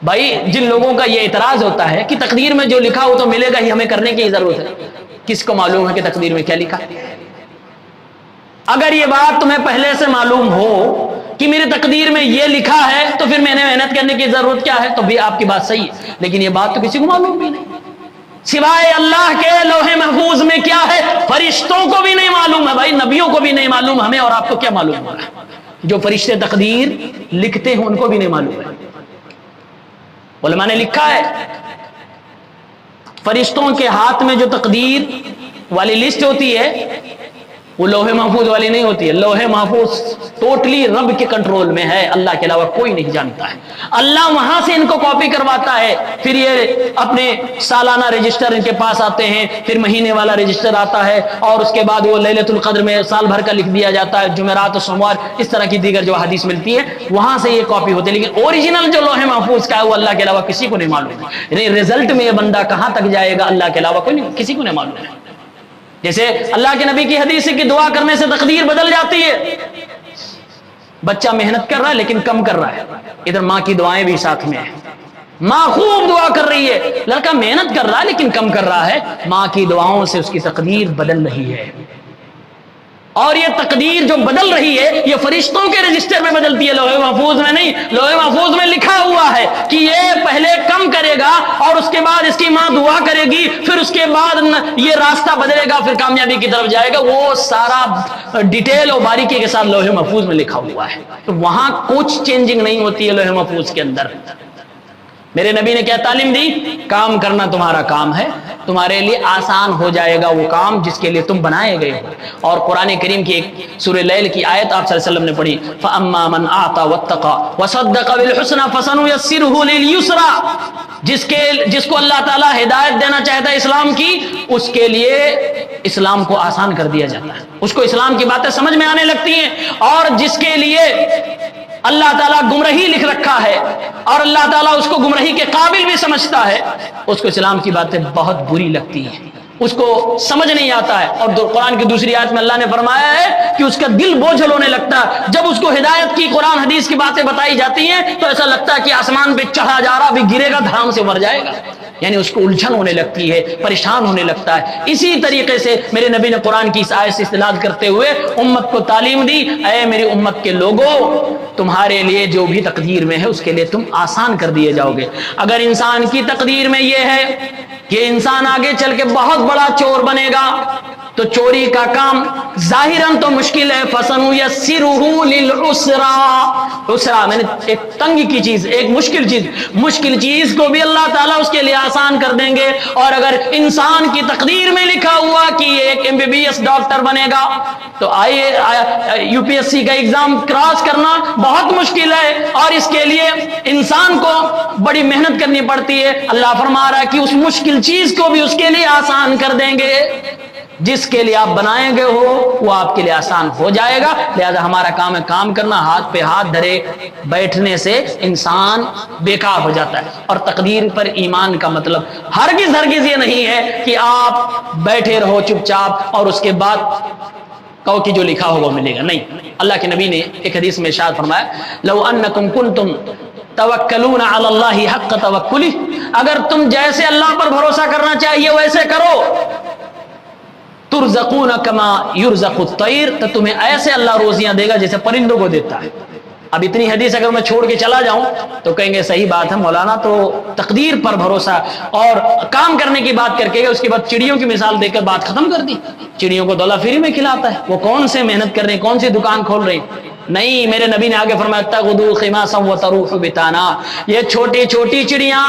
بھائی جن لوگوں کا یہ اعتراض ہوتا ہے کہ تقدیر میں جو لکھا ہو تو ملے گا ہی, ہمیں کرنے کی ضرورت ہے, کس کو معلوم ہے کہ تقدیر میں کیا لکھا؟ اگر یہ بات تمہیں پہلے سے معلوم ہو کہ میری تقدیر میں یہ لکھا ہے تو پھر میں نے محنت کرنے کی ضرورت کیا ہے, تو بھی آپ کی بات صحیح ہے. لیکن یہ بات تو کسی کو معلوم بھی نہیں, سوائے اللہ کے لوح محفوظ میں کیا ہے فرشتوں کو بھی نہیں معلوم ہے. بھائی نبیوں کو بھی نہیں معلوم, ہمیں اور آپ کو کیا معلوم ہوگا؟ جو فرشتے تقدیر لکھتے ہیں ان کو بھی نہیں معلوم ہے. علماء نے لکھا ہے, فرشتوں کے ہاتھ میں جو تقدیر والی لسٹ ہوتی ہے وہ لوح محفوظ والی نہیں ہوتی ہے. لوح محفوظ ٹوٹلی رب کے کنٹرول میں ہے, اللہ کے علاوہ کوئی نہیں جانتا ہے. اللہ وہاں سے ان کو کاپی کرواتا ہے, پھر یہ اپنے سالانہ رجسٹر ان کے پاس آتے ہیں, پھر مہینے والا رجسٹر آتا ہے, اور اس کے بعد وہ لیلۃ القدر میں سال بھر کا لکھ دیا جاتا ہے, جمعرات و سوموار, اس طرح کی دیگر جو حدیث ملتی ہے وہاں سے یہ کاپی ہوتی ہے. لیکن اوریجنل جو لوح محفوظ کا ہے وہ اللہ کے علاوہ کسی کو نہیں معلوم. یعنی رزلٹ میں یہ بندہ کہاں تک جائے گا اللہ کے علاوہ کوئی نہیں, کسی کو نہیں معلوم ہے. جیسے اللہ کے نبی کی حدیث ہے کہ دعا کرنے سے تقدیر بدل جاتی ہے. بچہ محنت کر رہا ہے لیکن کم کر رہا ہے, ادھر ماں کی دعائیں بھی ساتھ میں ہیں, ماں خوب دعا کر رہی ہے, لڑکا محنت کر رہا ہے لیکن کم کر رہا ہے, ماں کی دعاؤں سے اس کی تقدیر بدل رہی ہے. اور یہ تقدیر جو بدل رہی ہے یہ فرشتوں کے رجسٹر میں بدلتی ہے, لوح محفوظ میں نہیں. لوح محفوظ میں لکھا ہوا ہے کہ یہ پہلے کم کرے گا اور اس کے بعد اس کی ماں دعا کرے گی, پھر اس کے بعد یہ راستہ بدلے گا, پھر کامیابی کی طرف جائے گا. وہ سارا ڈیٹیل اور باریکی کے ساتھ لوح محفوظ میں لکھا ہوا ہے. تو وہاں کچھ چینجنگ نہیں ہوتی ہے لوح محفوظ کے اندر. میرے نبی نے کیا تعلیم دی؟ کام کرنا تمہارا کام ہے, تمہارے لیے آسان ہو جائے گا وہ کام جس کے لیے تم بنائے گئے ہو۔ اور قرآن کریم کی ایک سورہ لیل کی آیت آپ صلی اللہ علیہ وسلم نے پڑھی، فَأَمَّا مَنْ أَعْطَى وَاتَّقَى وَصَدَّقَ بِالْحُسْنَى فَسَنُيَسِّرُهُ لِلْيُسْرَى، جس کو اللہ تعالیٰ ہدایت دینا چاہتا ہے اسلام کی، اس کے لیے اسلام کو آسان کر دیا جاتا ہے، اس کو اسلام کی باتیں سمجھ میں آنے لگتی ہیں۔ اور جس کے لیے اللہ تعالیٰ گمراہی لکھ رکھا ہے اور اللہ تعالیٰ اس کو گمراہی کے قابل بھی سمجھتا ہے، اس کو اسلام کی باتیں بہت بری لگتی ہیں، اس کو سمجھ نہیں آتا ہے۔ اور قرآن کی دوسری آیت میں اللہ نے فرمایا ہے کہ اس کا دل بوجھل ہونے لگتا ہے، جب اس کو ہدایت کی قرآن حدیث کی باتیں بتائی جاتی ہیں تو ایسا لگتا ہے کہ آسمان پہ چڑھا جا رہا، ابھی گرے گا دھڑام سے مر جائے گا، یعنی اس کو الجھن ہونے لگتی ہے، پریشان ہونے لگتا ہے۔ اسی طریقے سے میرے نبی نے قرآن کی اس آیت سے استدلال کرتے ہوئے امت کو تعلیم دی، اے میری امت کے لوگوں، تمہارے لیے جو بھی تقدیر میں ہے اس کے لیے تم آسان کر دیے جاؤ گے۔ اگر انسان کی تقدیر میں یہ ہے کہ انسان آگے چل کے بہت بڑا چور بنے گا تو چوری کا کام ظاہراً تو مشکل ہے، فَسَنُيَسِّرُهُ لِلْعُسْرَى، عسرا میں نے ایک تنگ کی چیز، ایک مشکل چیز کو بھی اللہ تعالیٰ اس کے لیے آسان کر دیں گے۔ اور اگر انسان کی تقدیر میں لکھا ہوا کہ یہ ایک MBBS ڈاکٹر بنے گا تو UPSC کا ایگزام کراس کرنا بہت مشکل ہے اور اس کے لیے انسان کو بڑی محنت کرنی پڑتی ہے۔ اللہ فرما رہا ہے کہ اس مشکل چیز کو بھی اس کے لیے آسان کر دیں گے، جس کے لیے آپ بنائے گئے ہو وہ آپ کے لیے آسان ہو جائے گا۔ لہذا ہمارا کام ہے کام کرنا، ہاتھ پہ ہاتھ دھرے بیٹھنے سے انسان بیکار ہو جاتا ہے۔ اور تقدیر پر ایمان کا مطلب ہرگز یہ نہیں ہے کہ آپ بیٹھے رہو چپ چاپ اور اس کے بعد کہو کہ جو لکھا ہو وہ ملے گا، نہیں۔ اللہ کے نبی نے ایک حدیث میں ارشاد فرمایا، لو انکم کنتم توکلون علی اللہ حق توکلہ، اگر تم جیسے اللہ پر بھروسہ کرنا چاہیے ویسے کرو، ترزقون کما یرزق الطیر، تو تمہیں ایسے اللہ روزیاں دے گا جیسے پرندوں کو دیتا ہے۔ اب اتنی حدیث اگر میں چھوڑ کے چلا جاؤں تو کہیں گے صحیح بات ہے مولانا، تو تقدیر پر بھروسہ اور کام کرنے کی بات کر کے اس کے بعد چڑیوں کی مثال دے کر بات ختم کر دی۔ چڑیوں کو دولہ فری میں کھلاتا ہے، وہ کون سے محنت کر رہے ہیں، کون سی دکان کھول رہے ہیں؟ نہیں، میرے نبی نے آگے فرمایا تغدو خماسا وتروح بطانا، یہ چھوٹی چھوٹی چڑیاں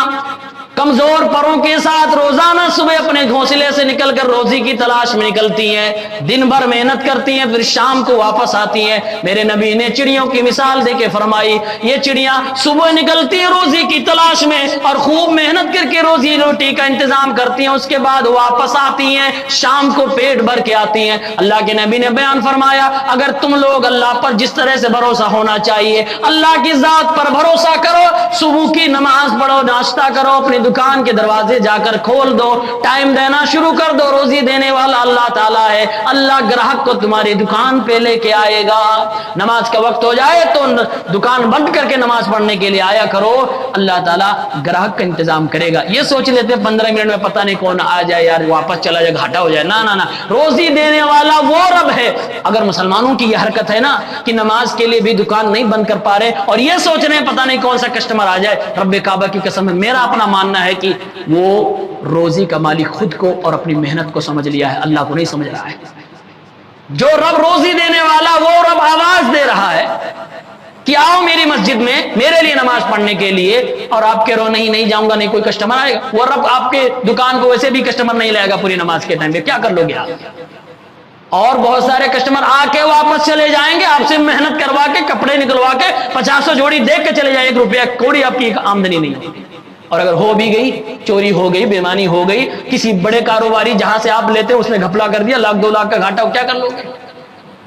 کمزور پروں کے ساتھ روزانہ صبح اپنے گھونسلے سے نکل کر روزی کی تلاش میں نکلتی ہیں، دن بھر محنت کرتی ہیں، پھر شام کو واپس آتی ہیں۔ میرے نبی نے چڑیوں کی مثال دے کے فرمائی، یہ چڑیاں صبح نکلتی ہیں روزی کی تلاش میں اور خوب محنت کر کے روزی روٹی کا انتظام کرتی ہیں، اس کے بعد واپس آتی ہیں، شام کو پیٹ بھر کے آتی ہیں۔ اللہ کے نبی نے بیان فرمایا، اگر تم لوگ اللہ پر جس طرح سے بھروسہ ہونا چاہیے، اللہ کی ذات پر بھروسہ کرو، صبح کی نماز پڑھو، ناشتہ کرو، اپنی دکان کے دروازے جا کر کھول دو، ٹائم دینا شروع کر دو، روزی دینے والا اللہ تعالیٰ ہے، اللہ گراہک کو تمہاری دکان پہ لے کے آئے گا۔ نماز کا وقت ہو جائے تو دکان بند کر کے نماز پڑھنے کے لیے آیا کرو، اللہ تعالیٰ گراہک کا انتظام کرے گا۔ یہ سوچ لیتے 15 منٹ میں پتہ نہیں کون آ جائے یار، واپس چلا جائے، گھاٹا ہو جائے، نہ، روزی دینے والا وہ رب ہے۔ اگر مسلمانوں کی یہ حرکت ہے نا کہ نماز کے لیے بھی دکان نہیں بند کر پا رہے اور یہ سوچ رہے ہیں پتہ نہیں کون سا کسٹمر آ جائے، رب کعبہ کی قسم ہے، میرا اپنا ماننا ہے کہ وہ روزی کا مالک خود کو اور اپنی محنت کو سمجھ لیا ہے، اللہ کو نہیں سمجھ رہا ہے۔ جو رب روزی دینے والا وہ رب آواز دے رہا ہے کہ آؤ میری مسجد میں میرے لیے نماز پڑھنے کے لیے، اور آپ کہہ رہو نہیں جاؤں گا، نہیں کوئی کسٹمر آئے گا۔ وہ رب آپ کے دکان کو ویسے بھی کسٹمر نہیں لائے گا پوری نماز کے ٹائم پہ، کیا کر لو گے آپ؟ اور بہت سارے کسٹمر آ کے واپس چلے جائیں گے، آپ سے محنت کروا کے کپڑے نکلوا کے 50 جوڑی دیکھ کے چلے جائیں، 1 روپیہ کوڑی آپ کی آمدنی نہیں ہوگی۔ اور اگر ہو بھی گئی، چوری ہو گئی، بےمانی ہو گئی، کسی بڑے کاروباری جہاں سے آپ لیتے اس نے گھپلا کر دیا، 1 2 لاکھ کا گھاٹا، کیا کر لو گے؟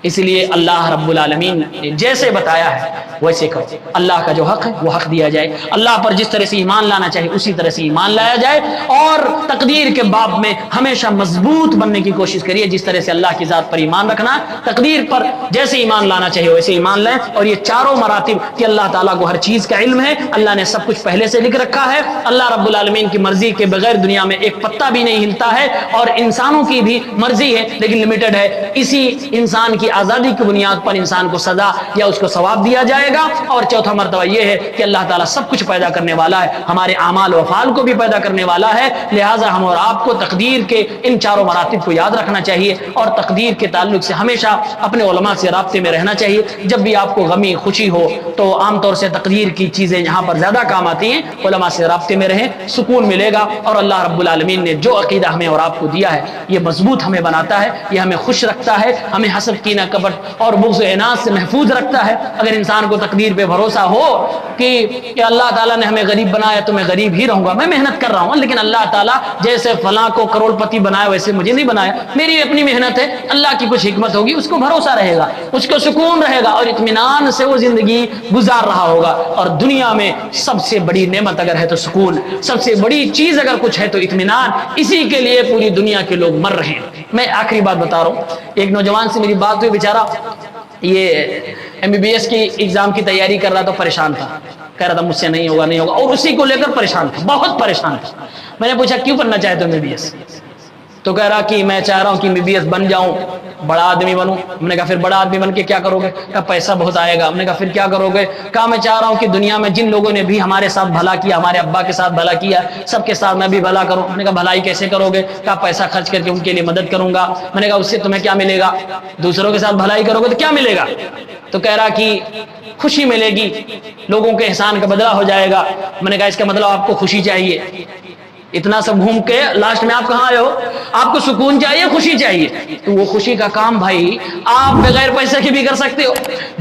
اس لیے اللہ رب العالمین نے جیسے بتایا ہے ویسے کرو، اللہ کا جو حق ہے وہ حق دیا جائے، اللہ پر جس طرح سے ایمان لانا چاہیے اسی طرح سے ایمان لایا جائے، اور تقدیر کے باب میں ہمیشہ مضبوط بننے کی کوشش کریے، جس طرح سے اللہ کی ذات پر ایمان رکھنا، تقدیر پر جیسے ایمان لانا چاہیے ویسے ایمان لائیں۔ اور یہ چاروں مراتب کہ اللہ تعالیٰ کو ہر چیز کا علم ہے، اللہ نے سب کچھ پہلے سے لکھ رکھا ہے، اللہ رب العالمین کی مرضی کے بغیر دنیا میں ایک پتا بھی نہیں ہلتا ہے، اور انسانوں کی بھی مرضی ہے لیکن لمیٹڈ ہے، اسی انسان کی آزادی کی بنیاد پر انسان کو سزا یا اس کو ثواب دیا جائے گا، اور چوتھا مرتبہ یہ ہے کہ اللہ تعالیٰ سب کچھ پیدا کرنے والا ہے، ہمارے اعمال و افعال کو بھی پیدا کرنے والا ہے، لہٰذا ہم اور آپ کو تقدیر کے ان چاروں مراتب کو یاد رکھنا چاہیے، اور تقدیر کے تعلق سے ہمیشہ اپنے علماء سے رابطے میں رہنا چاہیے۔ جب بھی آپ کو غمی خوشی ہو تو عام طور سے تقدیر کی چیزیں یہاں پر زیادہ کام آتی ہیں، علماء سے رابطے میں رہیں، سکون ملے گا، اور اللہ رب العالمین نے جو عقیدہ ہمیں اور آپ کو دیا ہے یہ مضبوط ہمیں بناتا ہے، یہ ہمیں خوش رکھتا ہے، ہمیں حسد کینہ کبٹ اور بغض و عناد سے محفوظ رکھتا ہے۔ اگر انسان کو تقدیر پہ بھروسہ ہو کہ اللہ تعالیٰ نے ہمیں غریب بنایا تو میں غریب ہی رہوں گا، میں محنت کر رہا ہوں لیکن اللہ تعالیٰ جیسے فلاں کو کروڑ پتی بنایا ویسے مجھے نہیں بنایا، میری اپنی محنت ہے، اللہ کی کچھ حکمت ہوگی، اس کو بھروسہ رہے گا، اس کو سکون رہے گا، اور اطمینان سے وہ زندگی گزار رہا ہوگا۔ اور دنیا میں سب سے بڑی نعمت اگر ہے تو سکون، سب سے بڑی چیز اگر کچھ ہے تو اطمینان، اسی کے لیے پوری دنیا کے لوگ مر رہے ہیں۔ میں آخری بات بتا رہا ہوں، ایک نوجوان سے میری بات ہوئی، بیچارہ یہ MBBS کی ایگزام کی تیاری کر رہا تھا، پریشان تھا، کہہ رہا تھا مجھ سے نہیں ہوگا نہیں ہوگا، اور اسی کو لے کر پریشان تھا، بہت پریشان تھا۔ میں نے پوچھا کیوں کرنا چاہتے ہو MBBS؟ تو کہہ رہا کہ میں چاہ رہا ہوں کہ MBBS بن جاؤں، بڑا آدمی بنوں۔ ہم نے کہا پھر بڑا آدمی بن کے کیا کرو گے؟ کہا پیسہ بہت آئے گا۔ ہم نے کہا پھر کیا کرو گے؟ کہا میں چاہ رہا ہوں کہ دنیا میں جن لوگوں نے بھی ہمارے ساتھ بھلا کیا، ہمارے ابا کے ساتھ بھلا کیا، سب کے ساتھ میں بھی بھلا کروں۔ ہم نے کہا بھلائی کیسے کرو گے؟ کہا پیسہ خرچ کر کے ان کے لیے مدد کروں گا۔ میں نے کہا اس سے تمہیں کیا ملے گا؟ دوسروں کے ساتھ بھلائی کرو گے تو کیا ملے گا؟ تو کہہ رہا کہ خوشی ملے گی، لوگوں کے احسان کا بدلہ ہو جائے گا۔ میں نے کہا اس کا مطلب آپ کو خوشی چاہیے، اتنا سب گھوم کے لاسٹ میں آپ کہاں آئے ہو؟ آپ کو سکون چاہیے، خوشی چاہیے، تو وہ خوشی کا کام بھائی آپ بغیر پیسے کے بھی کر سکتے ہو۔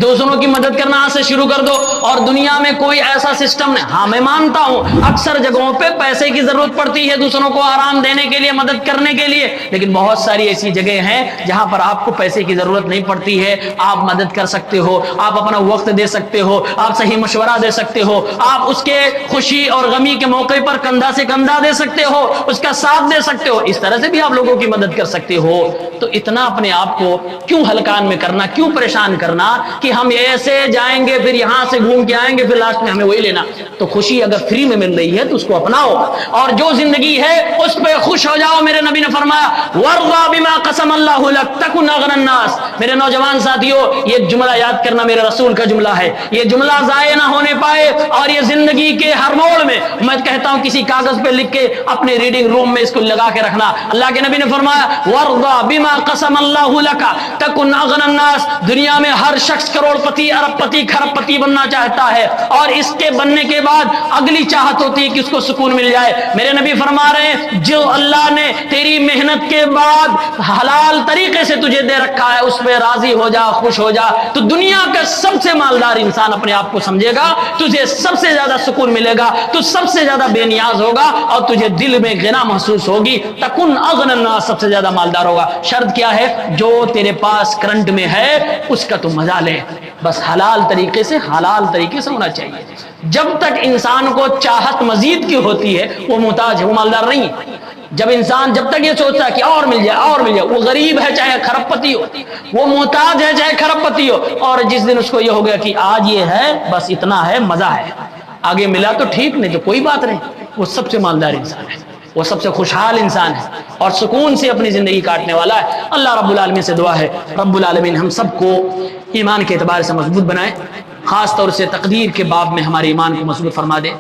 دوسروں کی مدد کرنا آج سے شروع کر دو، اور دنیا میں کوئی ایسا سسٹم نہیں۔ ہاں میں مانتا ہوں اکثر جگہوں پہ پیسے کی ضرورت پڑتی ہے دوسروں کو آرام دینے کے لیے، مدد کرنے کے لیے، لیکن بہت ساری ایسی جگہ ہیں جہاں پر آپ کو پیسے کی ضرورت نہیں پڑتی ہے، آپ مدد کر سکتے ہو، آپ اپنا وقت دے سکتے ہو، آپ صحیح مشورہ دے سکتے ہو، آپ اس کے خوشی اور غمی کے موقع پر کندھا سے کندھا دے سکتے ہو، اس کا ساتھ دے سکتے ہو، اس طرح سے بھی آپ لوگوں کی مدد کر سکتے ہو۔ تو اتنا اپنے آپ کو کیوں ہلکان میں کرنا، کیوں پریشان کرنا کہ ہم ایسے جائیں گے پھر یہاں سے گھوم کے آئیں گے پھر لاسٹ میں ہمیں وہی لینا۔ تو خوشی اگر فری میں مل رہی ہے تو اس کو اپناؤ، اور جو زندگی ہے اس پہ خوش ہو جاؤ۔ میرے نبی نے فرمایا وَارْضَ بِمَا قَسَمَ اللَّهُ لَكَ تَكُنْ أَغْنَى النَّاسِ۔ میرے نوجوان ساتھیو، یہ جملہ یاد کرنا میرے رسول کا جملہ ہے، یہ جملہ ضائع نہ ہونے پائے، اور یہ زندگی کے ہر موڑ میں میں کہتا ہوں کسی کاغذ پہ لکھ کے اپنے ریڈنگ روم میں اس کو لگا کے رکھنا۔ اللہ کے نبی نے فرمایا وَارْضَ بِمَا قَسَمَ اللَّهُ لَكَ تَكُنْ أَغْنَى النَّاسِ۔ دنیا میں ہر شخص کروڑ پتی، ارب پتی، کھرب پتی بننا چاہتا ہے، اور اس کے بننے کے بعد اگلی چاہت ہوتی ہے کہ اس کو سکون مل جائے۔ میرے نبی فرما رہے ہیں جو اللہ نے تیری محنت کے بعد حلال طریقے سے تجھے دے رکھا ہے اس پہ راضی ہو جا، خوش ہو جا، تو دنیا کا سب سے مالدار انسان اپنے آپ کو سمجھے گا، تجھے سب سے زیادہ سکون ملے گا، تو سب سے زیادہ بے نیاز ہوگا، اور تجھے دل میں غنا محسوس ہوگی۔ تکن اغنى الناس، سب سے زیادہ مالدار ہوگا۔ شرط کیا ہے؟ جو تیرے پاس کرنٹ میں ہے اس کا تو مزہ لے، بس حلال طریقے سے، حلال طریقے سے ہونا چاہیے۔ جب تک انسان کو چاہت مزید کی ہوتی ہے وہ محتاج ہے، وہ مالدار نہیں ہے۔ جب انسان جب تک یہ سوچتا ہے کہ اور مل جائے اور مل جائے، وہ غریب ہے چاہے کھرب پتی ہو، وہ محتاج ہے چاہے کھرب پتی ہو، اور جس دن اس کو یہ ہو گیا کہ آج یہ ہے بس اتنا ہے، مزہ ہے، آگے ملا تو ٹھیک، نہیں تو کوئی بات نہیں، وہ سب سے مالدار انسان ہے، وہ سب سے خوشحال انسان ہے، اور سکون سے اپنی زندگی کاٹنے والا ہے۔ اللہ رب العالمین سے دعا ہے رب العالمین ہم سب کو ایمان کے اعتبار سے مضبوط بنائے، خاص طور سے تقدیر کے باب میں ہمارے ایمان کو مضبوط فرما دے۔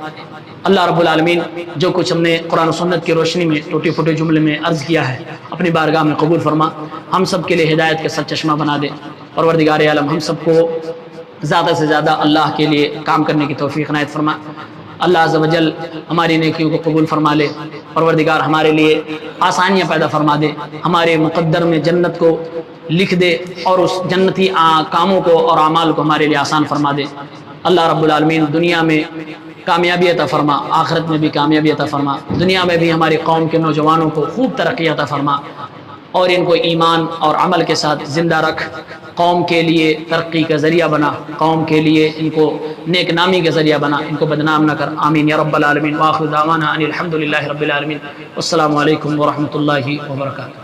اللہ رب العالمین جو کچھ ہم نے قرآن و سنت کی روشنی میں ٹوٹے پھوٹے جملے میں عرض کیا ہے اپنی بارگاہ میں قبول فرما، ہم سب کے لیے ہدایت کا سچ چشمہ بنا دے، اور پروردگار عالم ہم سب کو زیادہ سے زیادہ اللہ کے لیے کام کرنے کی توفیق عنایت فرما۔ اللہ عز و جل ہماری نیکیوں کو قبول فرما لے، پروردگار ہمارے لیے آسانیاں پیدا فرما دے، ہمارے مقدر میں جنت کو لکھ دے، اور اس جنتی کاموں کو اور اعمال کو ہمارے لیے آسان فرما دے۔ اللہ رب العالمین دنیا میں کامیابی عطا فرما، آخرت میں بھی کامیابی عطا فرما، دنیا میں بھی ہماری قوم کے نوجوانوں کو خوب ترقی عطا فرما، اور ان کو ایمان اور عمل کے ساتھ زندہ رکھ، قوم کے لیے ترقی کا ذریعہ بنا، قوم کے لیے ان کو نیک نامی کا ذریعہ بنا، ان کو بدنام نہ کر، آمین یا رب العالمین۔ وآخر دعوانا ان الحمد للہ رب العالمین، والسلام علیکم ورحمۃ اللہ وبرکاتہ۔